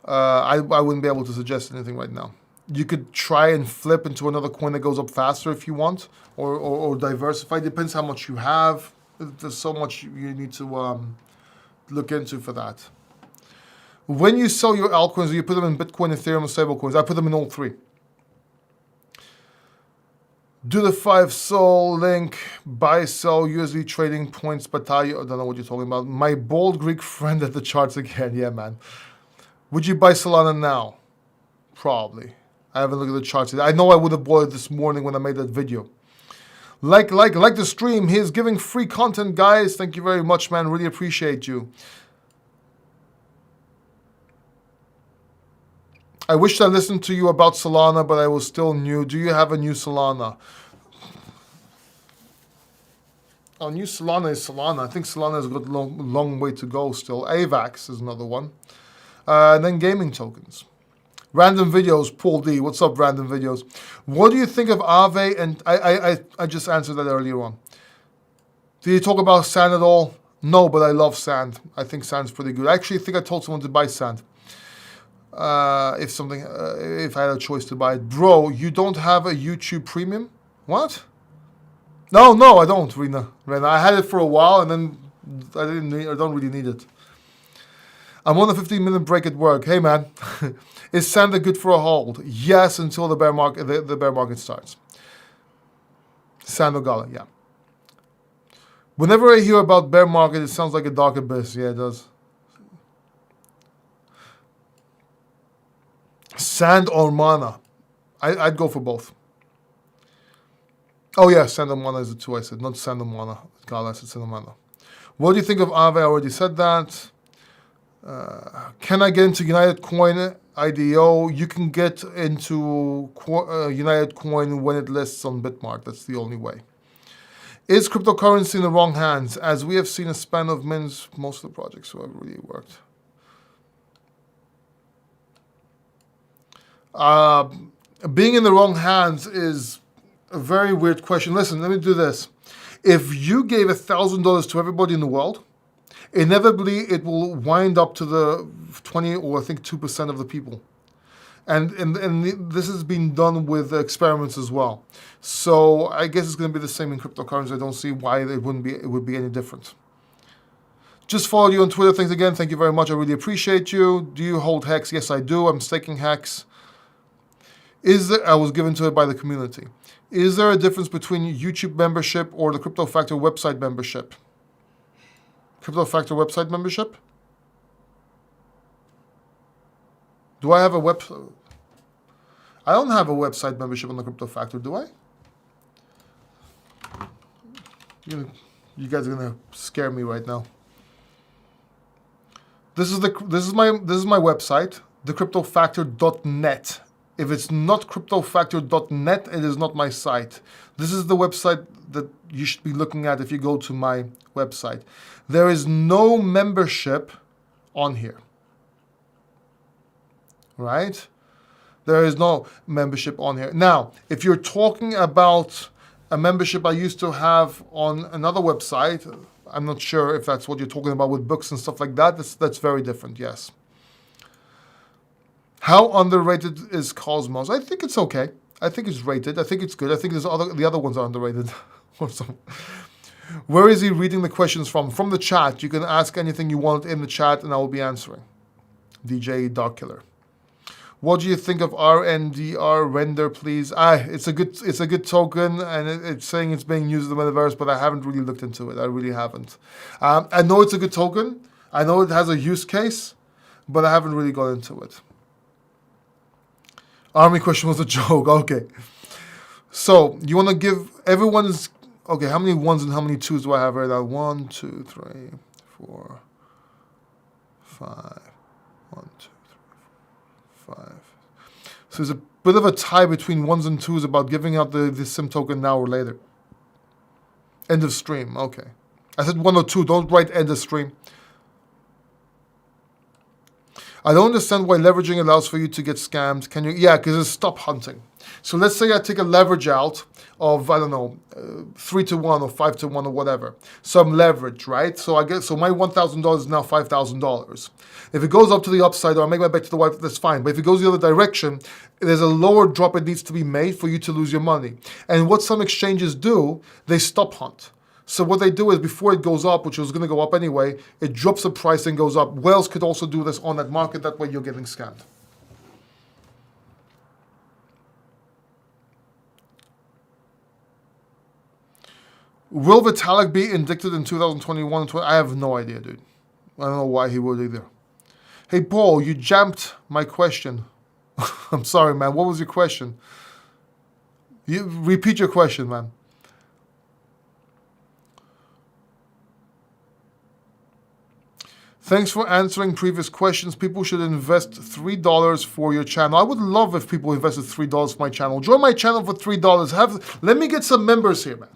I wouldn't be able to suggest anything right now. You could try and flip into another coin that goes up faster if you want, or diversify. Depends how much you have. There's so much you need to look into for that. When you sell your altcoins, do you put them in Bitcoin, Ethereum, or stablecoins? I put them in all three. Do the 5 Sol link, buy, sell, USD trading points, battalion. I don't know what you're talking about. My bold Greek friend at the charts again. Yeah, man. Would you buy Solana now? Probably. I haven't looked at the charts yet. I know I would have bought it this morning when I made that video. Like the stream. He's giving free content, guys. Thank you very much, man. Really appreciate you. I wish I listened to you about Solana, but I was still new. Do you have a new Solana? Oh, new Solana is Solana. I think Solana has got a long way to go still. AVAX is another one. And then gaming tokens. Random videos, Paul D. What's up, random videos? What do you think of Aave? And I just answered that earlier on. Did you talk about Sand at all? No, but I love Sand. I think Sand's pretty good. I actually think I told someone to buy Sand. If I had a choice to buy it. Bro, you don't have a YouTube premium? What? No, I don't, Rena. I had it for a while and then I don't really need it. I'm on a 15-minute break at work. Hey, man. Is Sand good for a hold? Yes, until the bear market starts. Sand or Gala, yeah. Whenever I hear about bear market, it sounds like a dark abyss. Yeah, it does. Sand or Mana? I'd go for both. Oh yeah, Sandamana is the two I said, not Sandamana. Gala, I said Sandamana. What do you think of Aave? I already said that. Can I get into United Coin IDO? You can get into United Coin when it lists on Bitmart. That's the only way. Is cryptocurrency in the wrong hands? As we have seen a span of mints, most of the projects have really worked. Being in the wrong hands is a very weird question. Listen, let me do this. If you gave $1,000 to everybody in the world, inevitably it will wind up to the 20 or I think 2% of the people. And this has been done with experiments as well. So I guess it's going to be the same in cryptocurrency. I don't see why it would be any different. Just followed you on Twitter. Thanks again. Thank you very much. I really appreciate you. Do you hold Hex? Yes, I do. I'm staking Hex. I was given to it by the community. Is there a difference between YouTube membership or the Crypto Factor website membership? Crypto Factor website membership? Do I have a website? I don't have a website membership on the Crypto Factor, do I? You guys are gonna scare me right now. This is my website, thecryptofactor.net. If it's not cryptofactor.net, it is not my site. This is the website that you should be looking at if you go to my website. There is no membership on here. Right? There is no membership on here. Now, if you're talking about a membership I used to have on another website, I'm not sure if that's what you're talking about with books and stuff like that. That's very different, yes. How underrated is Cosmos? I think it's okay. I think it's rated. I think it's good. I think the other ones are underrated. Where is he reading the questions from? From the chat. You can ask anything you want in the chat and I will be answering. DJ Dark Killer. What do you think of RNDR render, please? It's a good token, and it's saying it's being used in the metaverse, but I haven't really looked into it. I really haven't. I know it's a good token. I know it has a use case, but I haven't really got into it. Army question was a joke. Okay. So you want to give everyone's okay? How many ones and how many twos do I have right now? 1, 2, 3, 4, 5. 1, 2. 5. So there's a bit of a tie between ones and twos about giving out the SIM token now or later. End of stream. Okay. I said 1 or 2. Don't write end of stream. I don't understand why leveraging allows for you to get scammed. Can you? Yeah, because it's stop hunting. So let's say I take a leverage out of, I don't know, 3 to 1 or 5 to 1 or whatever. Some leverage, right? So my $1,000 is now $5,000. If it goes up to the upside or I make my bet to the wife, that's fine. But if it goes the other direction, there's a lower drop it needs to be made for you to lose your money. And what some exchanges do, they stop hunt. So what they do is before it goes up, which was going to go up anyway, it drops the price and goes up. Whales could also do this on that market. That way you're getting scammed. Will Vitalik be indicted in 2021? I have no idea, dude. I don't know why he would either. Hey, Paul, you jumped my question. I'm sorry, man. What was your question? You repeat your question, man. Thanks for answering previous questions. People should invest $3 for your channel. I would love if people invested $3 for my channel. Join my channel for $3. Let me get some members here, man.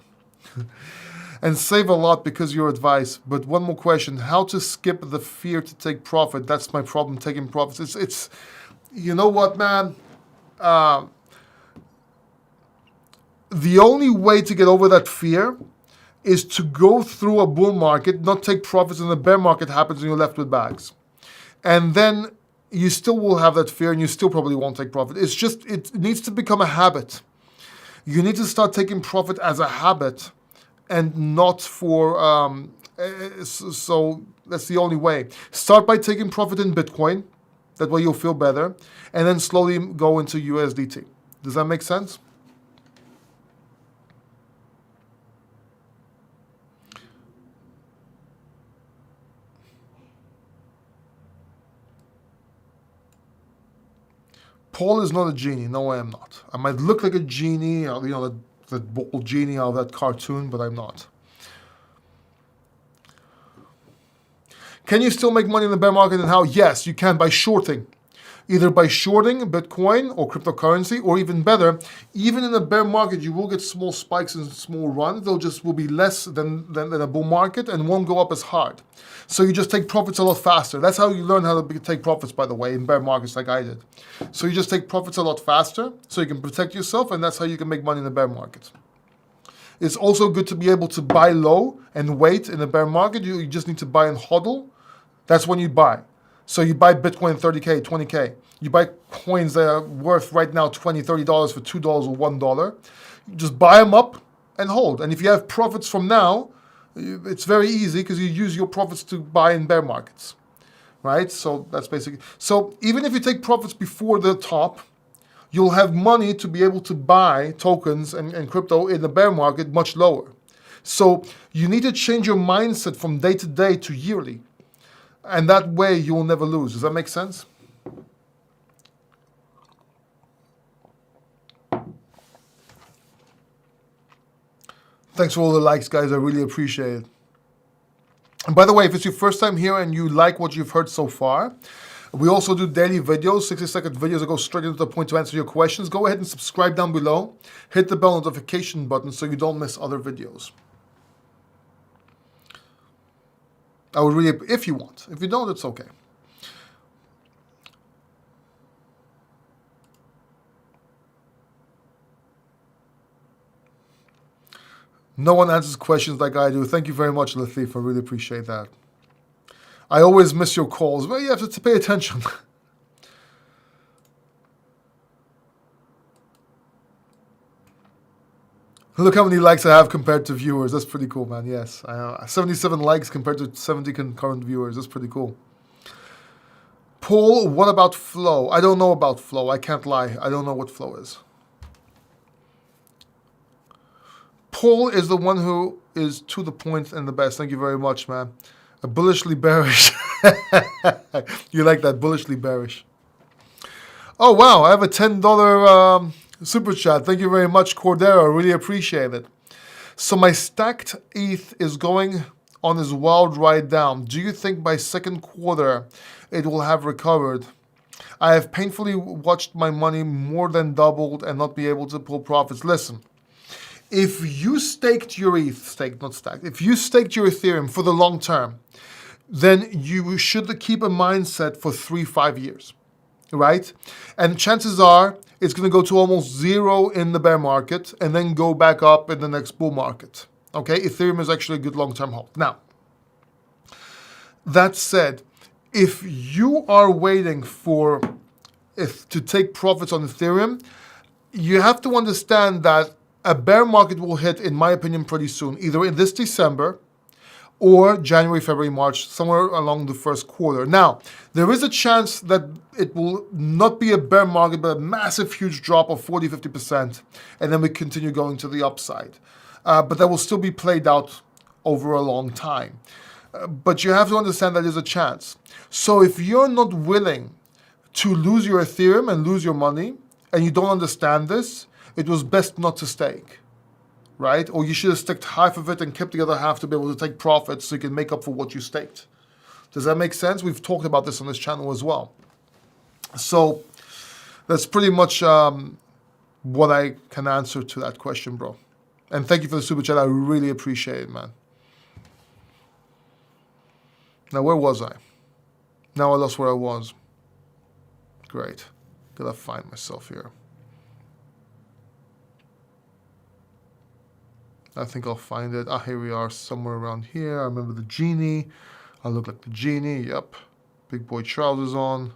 And save a lot because of your advice. But one more question. How to skip the fear to take profit? That's my problem, taking profits. It's you know what, man? The only way to get over that fear is to go through a bull market, not take profits, and the bear market happens and you're left with bags. And then you still will have that fear and you still probably won't take profit. It needs to become a habit. You need to start taking profit as a habit and not for, so that's the only way. Start by taking profit in Bitcoin. That way you'll feel better. And then slowly go into USDT. Does that make sense? Paul is not a genie. No, I am not. I might look like a genie, the the bald genie out of that cartoon, but I'm not. Can you still make money in the bear market and how? Yes, you can by shorting. Either by shorting Bitcoin or cryptocurrency, or even better, even in a bear market, you will get small spikes and small runs. They'll just will be less than a bull market and won't go up as hard. So you just take profits a lot faster. That's how you learn how to take profits, by the way, in bear markets like I did. So you just take profits a lot faster so you can protect yourself, and that's how you can make money in the bear market. It's also good to be able to buy low and wait in the bear market. You just need to buy and hodl. That's when you buy. So you buy Bitcoin 30K, 20K. You buy coins that are worth right now $20, $30 for $2 or $1. You just buy them up and hold. And if you have profits from now, it's very easy because you use your profits to buy in bear markets, right? So that's basically. So even if you take profits before the top, you'll have money to be able to buy tokens and crypto in the bear market much lower. So you need to change your mindset from day to day to yearly. And that way you will never lose. Does that make sense? Thanks for all the likes, guys. I really appreciate it. And by the way, if it's your first time here and you like what you've heard so far, we also do daily videos, 60-second videos that go straight into the point to answer your questions. Go ahead and subscribe down below. Hit the bell notification button so you don't miss other videos. I would really, if you want. If you don't, it's okay. No one answers questions like I do. Thank you very much, Latif. I really appreciate that. I always miss your calls, but you have to pay attention. Look how many likes I have compared to viewers. That's pretty cool, man. Yes, 77 likes compared to 70 concurrent viewers. That's pretty cool. Paul, what about Flow? I don't know about Flow. I can't lie. I don't know what Flow is. Paul is the one who is to the point and the best. Thank you very much, man. A bullishly bearish. You like that, bullishly bearish. Oh, wow. I have a $10 super chat. Thank you very much, Cordero. I really appreciate it. So my stacked ETH is going on his wild ride down. Do you think by second quarter it will have recovered? I have painfully watched my money more than doubled and not be able to pull profits. Listen, if you staked your ETH, if you staked your Ethereum for the long term, then you should keep a mindset for 3-5 years, right? And chances are it's going to go to almost zero in the bear market and then go back up in the next bull market. Okay, Ethereum is actually a good long-term hold. Now, that said, if you are waiting to take profits on Ethereum, you have to understand that a bear market will hit, in my opinion, pretty soon, either in this December or January, February, March, somewhere along the first quarter. Now, there is a chance that it will not be a bear market, but a massive, huge drop of 40-50%, and then we continue going to the upside. But that will still be played out over a long time. But you have to understand that there's a chance. So if you're not willing to lose your Ethereum and lose your money, and you don't understand this, it was best not to stake, right? Or you should have staked half of it and kept the other half to be able to take profits so you can make up for what you staked. Does that make sense? We've talked about this on this channel as well. So that's pretty much what I can answer to that question, bro. And thank you for the super chat. I really appreciate it, man. Now, where was I? Now I lost where I was. Great. Gotta find myself here. I think I'll find it. Ah, here we are, somewhere around here. I remember the genie. I look like the genie. Yep. Big boy trousers on.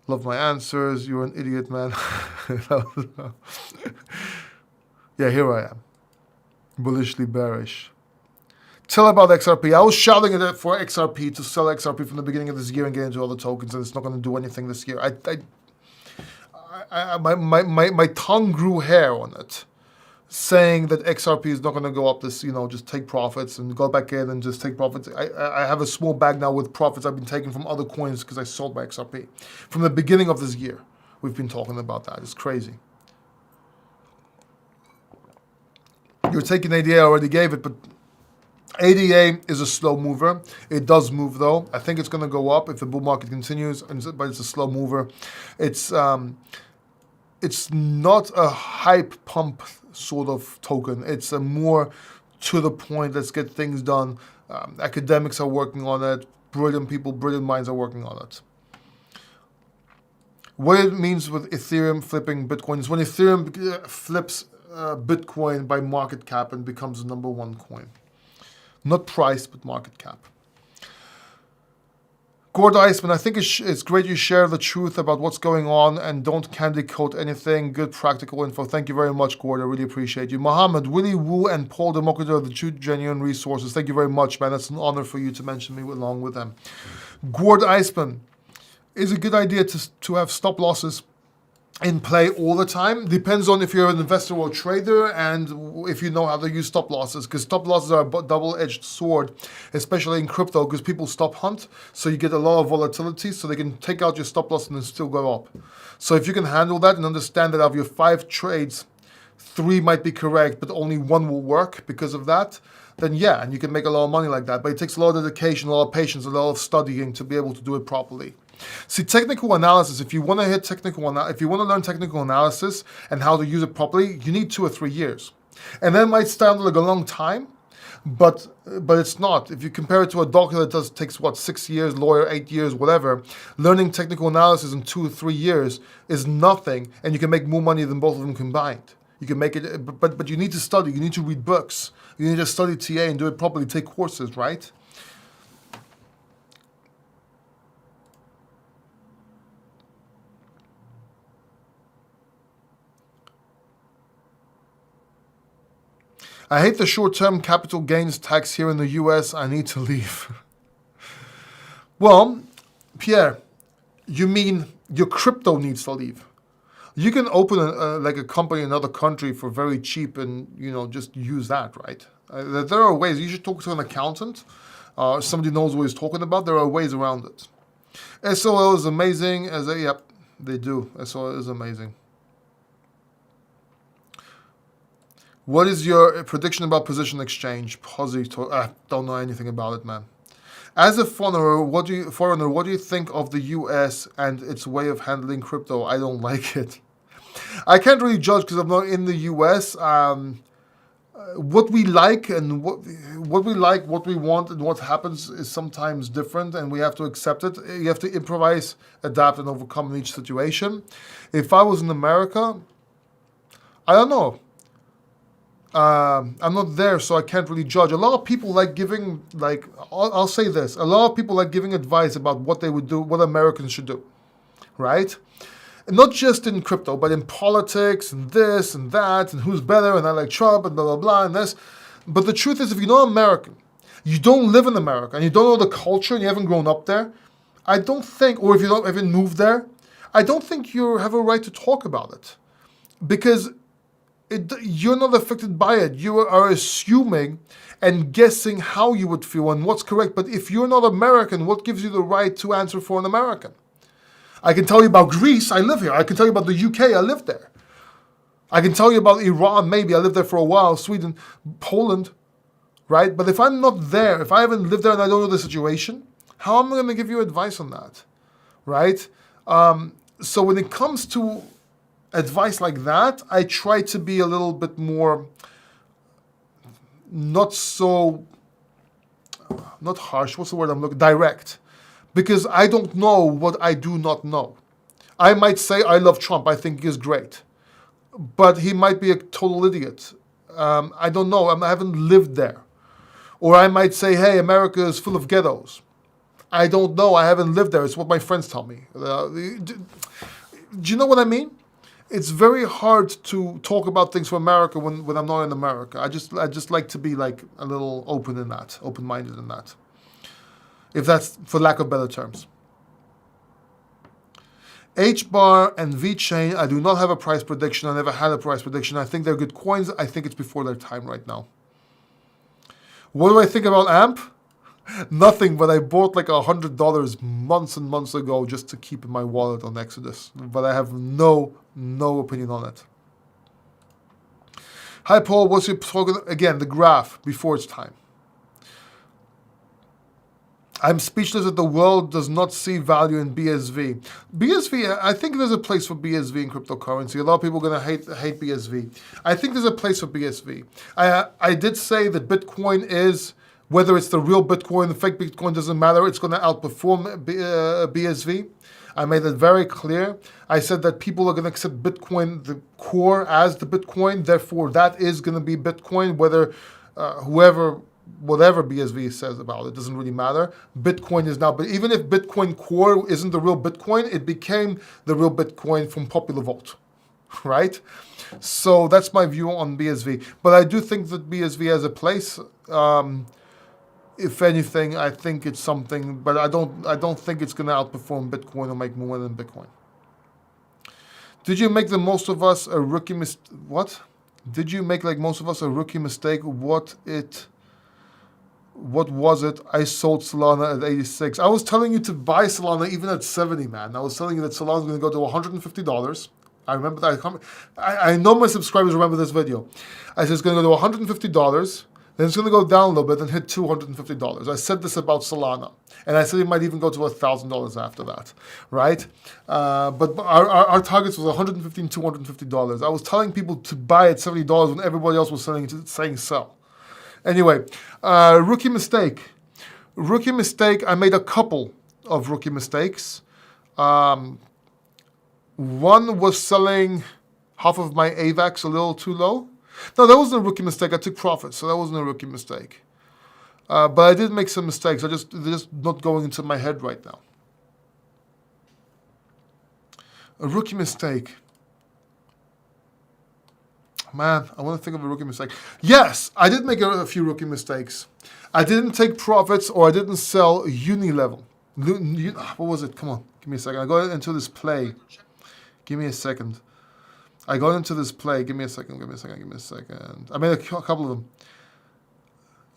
Love my answers. You're an idiot, man. Yeah, here I am. Bullishly bearish. Tell about XRP. I was shouting at it for XRP to sell XRP from the beginning of this year and get into all the tokens, and it's not going to do anything this year. My tongue grew hair on it, saying that XRP is not going to go up this, just take profits and go back in and just take profits. I have a small bag now with profits I've been taking from other coins because I sold my XRP. From the beginning of this year, we've been talking about that. It's crazy. You're taking ADA, I already gave it, but ADA is a slow mover. It does move though. I think it's going to go up if the bull market continues, but it's a slow mover. It's not a hype pump sort of token. It's a more to the point, let's get things done. Academics are working on it. Brilliant people, brilliant minds are working on it. What it means with Ethereum flipping Bitcoin is when Ethereum flips Bitcoin by market cap and becomes the #1 coin. Not price, but market cap. Gord Iceman, I think it's great you share the truth about what's going on and don't candy coat anything. Good practical info. Thank you very much, Gord. I really appreciate you. Mohammed, Willie Wu and Paul Democrat are the two genuine resources. Thank you very much, man. It's an honor for you to mention me along with them. Gord Iceman, is a good idea to have stop losses in play all the time. Depends on if you're an investor or trader and if you know how to use stop losses, because stop losses are a double-edged sword, especially in crypto, because people stop hunt, so you get a lot of volatility, so they can take out your stop loss and then still go up. So if you can handle that and understand that out of your 5 trades, 3 might be correct, but only 1 will work because of that, then yeah, and you can make a lot of money like that. But it takes a lot of dedication, a lot of patience, a lot of studying to be able to do it properly. See, technical analysis, if you want to learn technical analysis and how to use it properly, you need 2 or 3 years. And that might sound like a long time, but it's not. If you compare it to a doctor that takes 6 years, lawyer 8 years, whatever, learning technical analysis in 2 or 3 years is nothing, and you can make more money than both of them combined. You can make it, but you need to study, you need to read books, you need to study TA and do it properly, take courses, right? I hate the short-term capital gains tax here in the US. I need to leave. Well, Pierre, you mean your crypto needs to leave. You can open a company in another country for very cheap and, just use that, right? There are ways. You should talk to an accountant. Somebody knows what he's talking about. There are ways around it. SOL is amazing. Yep, they do. SOL is amazing. What is your prediction about position exchange? Don't know anything about it, man. As a foreigner, what do you think of the US and its way of handling crypto? I don't like it. I can't really judge because I'm not in the US. What we like and what we want and what happens is sometimes different, and we have to accept it. You have to improvise, adapt, and overcome in each situation. If I was in America, I don't know. I'm not there, so I can't really judge. A lot of people like giving, I'll say this, a lot of people like giving advice about what they would do, what Americans should do, right? And not just in crypto, but in politics and this and that and who's better and I like Trump and blah, blah, blah and this. But the truth is, if you're not American, you don't live in America and you don't know the culture and you haven't grown up there, I don't think, or if you haven't moved there, I don't think you have a right to talk about it. Because you're not affected by it. You are assuming and guessing how you would feel and what's correct. But if you're not American, what gives you the right to answer for an American? I can tell you about Greece, I live here. I can tell you about the UK, I live there. I can tell you about Iran, maybe, I lived there for a while, Sweden, Poland, right? But if I'm not there, if I haven't lived there and I don't know the situation, how am I going to give you advice on that, right? So when it comes to advice like that, I try to be a little bit more, not harsh, what's the word I'm looking, direct. Because I don't know what I do not know. I might say, I love Trump, I think he's great. But he might be a total idiot. I don't know, I haven't lived there. Or I might say, hey, America is full of ghettos. I don't know, I haven't lived there, it's what my friends tell me. Do you know what I mean? It's very hard to talk about things from America when I'm not in America. I just like to be like a little open-minded in that. If that's for lack of better terms. H-bar and V-chain, I do not have a price prediction. I never had a price prediction. I think they're good coins. I think it's before their time right now. What do I think about AMP? Nothing, but I bought like $100 months and months ago just to keep in my wallet on Exodus. But I have no opinion on it. Hi Paul, what's your token? Again, the graph before it's time. I'm speechless that the world does not see value in BSV. BSV, I think there's a place for BSV in cryptocurrency. A lot of people are going to hate BSV. I think there's a place for BSV. I did say that Bitcoin is, whether it's the real Bitcoin, the fake Bitcoin, doesn't matter. It's going to outperform BSV. I made that very clear. I said that people are going to accept Bitcoin, the core, as the Bitcoin. Therefore, that is going to be Bitcoin, whether whatever BSV says about it, doesn't really matter. Bitcoin is now, but even if Bitcoin core isn't the real Bitcoin, it became the real Bitcoin from popular vote, right? So that's my view on BSV. But I do think that BSV has a place. If anything, I think it's something, but I don't think it's going to outperform Bitcoin or make more than Bitcoin. Did you make the most of us a rookie mistake? What? Did you make like most of us a rookie mistake? What was it? I sold Solana at 86. I was telling you to buy Solana even at 70, man. I was telling you that Solana is going to go to $150. I remember that. I know my subscribers remember this video. I said it's going to go to $150. Then it's going to go down a little bit and hit $250. I said this about Solana. And I said it might even go to $1,000 after that, right? But our targets was $150 and $250. I was telling people to buy at $70 when everybody else was saying sell. Anyway, rookie mistake. Rookie mistake, I made a couple of rookie mistakes. One was selling half of my AVAX a little too low. No, that wasn't a rookie mistake. I took profits, so that wasn't a rookie mistake. But I did make some mistakes. They're just not going into my head right now. A rookie mistake. Man, I want to think of a rookie mistake. Yes, I did make a few rookie mistakes. I didn't take profits or I didn't sell uni level. What was it? Come on, give me a second. I got into this play. Give me a second. I got into this play. Give me a second. I made a couple of them.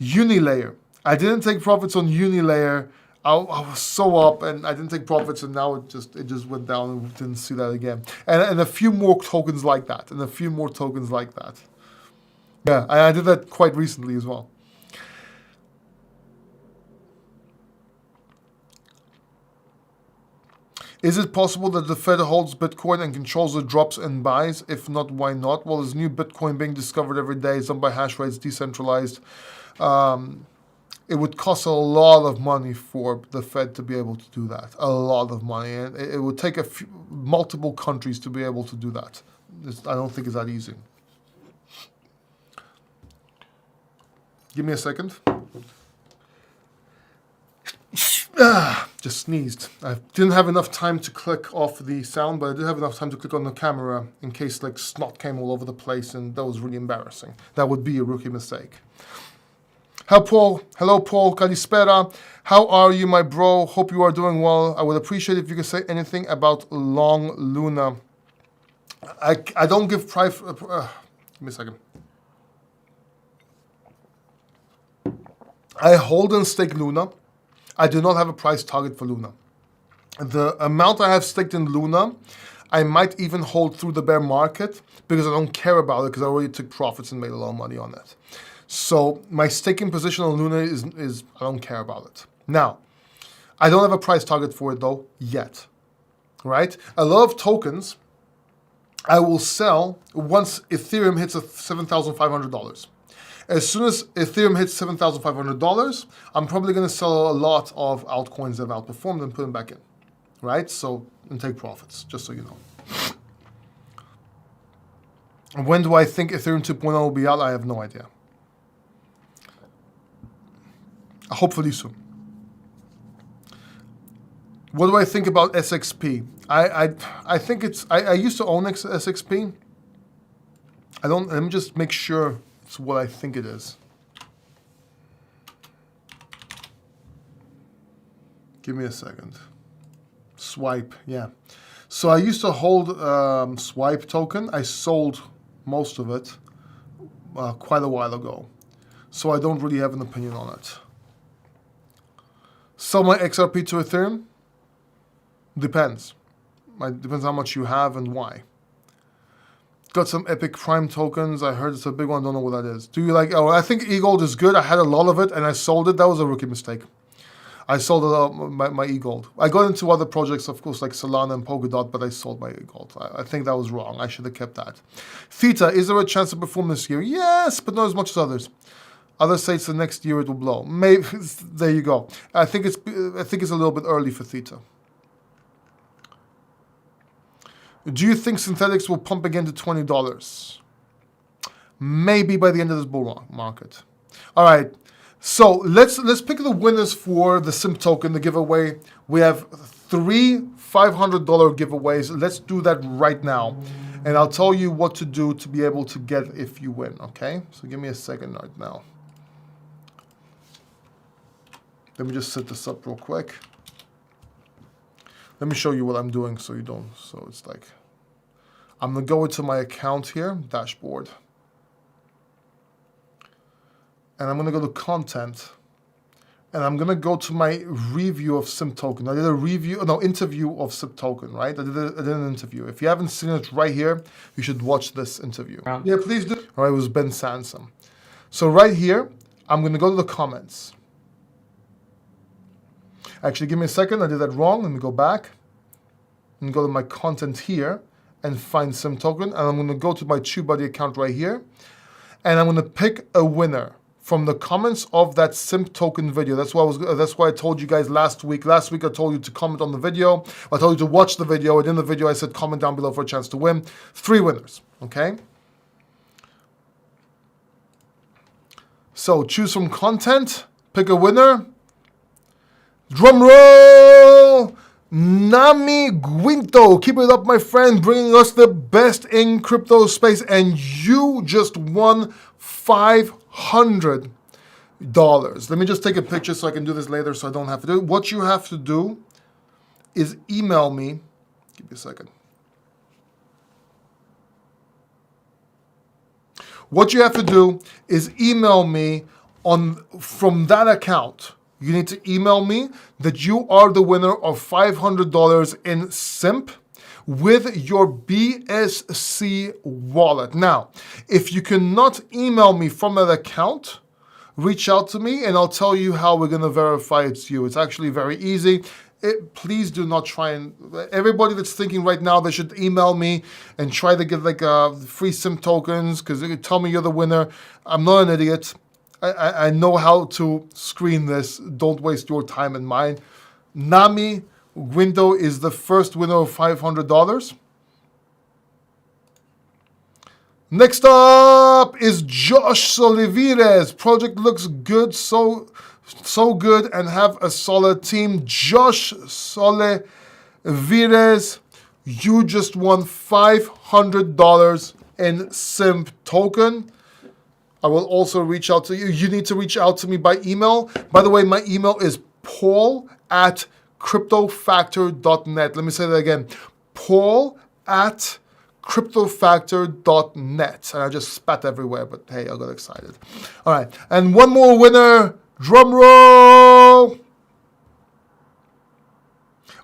Unilayer. I didn't take profits on Unilayer. I was so up and I didn't take profits and now it just went down and didn't see that again. And a few more tokens like that. Yeah, I did that quite recently as well. Is it possible that the Fed holds Bitcoin and controls the drops and buys? If not, why not? Well, there's new Bitcoin being discovered every day. It's done by hash rates, decentralized. It would cost a lot of money for the Fed to be able to do that. A lot of money. And it would take multiple countries to be able to do that. I don't think it's that easy. Give me a second. Just sneezed. I didn't have enough time to click off the sound, but I did have enough time to click on the camera in case like snot came all over the place, and that was really embarrassing. That would be a rookie mistake. Hello, Paul. Kalispera. How are you, my bro? Hope you are doing well. I would appreciate if you could say anything about long Luna. I don't give price. Give me a second. I hold and stake Luna. I do not have a price target for Luna. The amount I have staked in Luna, I might even hold through the bear market because I don't care about it because I already took profits and made a lot of money on it. So my staking position on Luna is I don't care about it. Now, I don't have a price target for it though yet, right? A lot of tokens I will sell once Ethereum hits $7,500. As soon as Ethereum hits $7,500, I'm probably going to sell a lot of altcoins that have outperformed and put them back in, right? So, and take profits, just so you know. When do I think Ethereum 2.0 will be out? I have no idea. Hopefully soon. What do I think about SXP? I think it's, I used to own SXP. Let me just make sure it's what I think it is. Give me a second. Swipe, yeah. So I used to hold Swipe token. I sold most of it quite a while ago. So I don't really have an opinion on it. Sell my XRP to Ethereum? Depends. It depends how much you have and why. Got some Epic Prime tokens. I heard it's a big one. Don't know what that is. Do you like... Oh, I think eGold is good. I had a lot of it and I sold it. That was a rookie mistake. I sold my eGold. I got into other projects, of course, like Solana and Polkadot, but I sold my eGold. I think that was wrong. I should have kept that. Theta, is there a chance to perform this year? Yes, but not as much as others. Others say it's the next year it will blow. Maybe. There you go. I think it's a little bit early for Theta. Do you think synthetics will pump again to $20? Maybe by the end of this bull market. All right. So let's pick the winners for the SIMP token, the giveaway. We have 3 $500 giveaways. Let's do that right now. And I'll tell you what to do to be able to get if you win, okay? So give me a second right now. Let me just set this up real quick. Let me show you what I'm doing so you don't, so it's like, I'm gonna go into my account here, dashboard. And I'm gonna go to content. And I'm gonna go to my review of SIMP token. I did a interview of SIMP token, right? I did an interview. If you haven't seen it right here, you should watch this interview. Yeah, please do. All right, it was Ben Sansom. So right here, I'm gonna go to the comments. Actually, give me a second, I did that wrong. Let me go back and go to my content here and find SIMP token. And I'm gonna go to my TubeBuddy account right here. And I'm gonna pick a winner from the comments of that SIMP token video. That's why I told you guys last week. Last week I told you to comment on the video. I told you to watch the video. And in the video I said comment down below for a chance to win. 3 winners, okay? So choose from content, pick a winner. Drum roll! Nami Guinto, keep it up, my friend, bringing us the best in crypto space, and you just won $500. Let me just take a picture so I can do this later so I don't have to do it. What you have to do is email me. Give me a second. What you have to do is email me from that account. You need to email me that you are the winner of $500 in SIMP with your BSC wallet. Now, if you cannot email me from that account, reach out to me and I'll tell you how we're going to verify it's you. It's actually very easy. Please do not try and... Everybody that's thinking right now they should email me and try to get like free SIMP tokens because they tell me you're the winner. I'm not an idiot. I know how to screen this. Don't waste your time and mine. Nami Guinto is the first winner of $500. Next up is Josh Soliveres. Project looks good, so good, and have a solid team. Josh Soliveres, you just won $500 in SIMP token. I will also reach out to you. You need to reach out to me by email. By the way, my email is paul@cryptofactor.net. Let me say that again. paul@cryptofactor.net. And I just spat everywhere, but hey, I got excited. All right, and one more winner. Drum roll.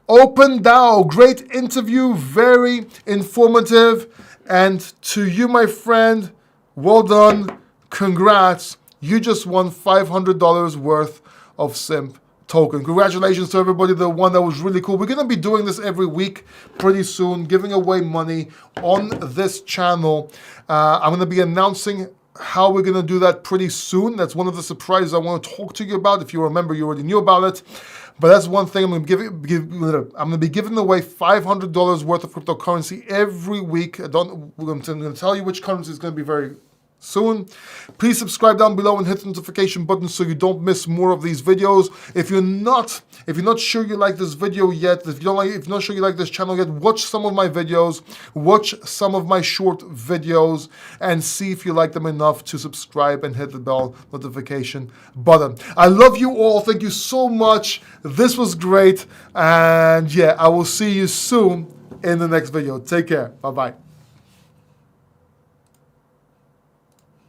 Open DAO, great interview, very informative. And to you, my friend, well done. Congrats, you just won $500 worth of SIMP token. Congratulations to everybody, the one that was really cool. We're gonna be doing this every week pretty soon, giving away money on this channel. I'm gonna be announcing how we're gonna do that pretty soon. That's one of the surprises I wanna talk to you about. If you remember, you already knew about it. But that's one thing I'm gonna be giving away $500 worth of cryptocurrency every week. I'm gonna tell you which currency is gonna be very soon. Please subscribe down below and hit the notification button so you don't miss more of these videos. If you're not sure you like this video yet, if you're not sure you like this channel yet, watch some of my videos, watch some of my short videos, and see if you like them enough to subscribe and hit the bell notification button. I love you all. Thank you so much. This was great. And yeah, I will see you soon in the next video. Take care. Bye-bye.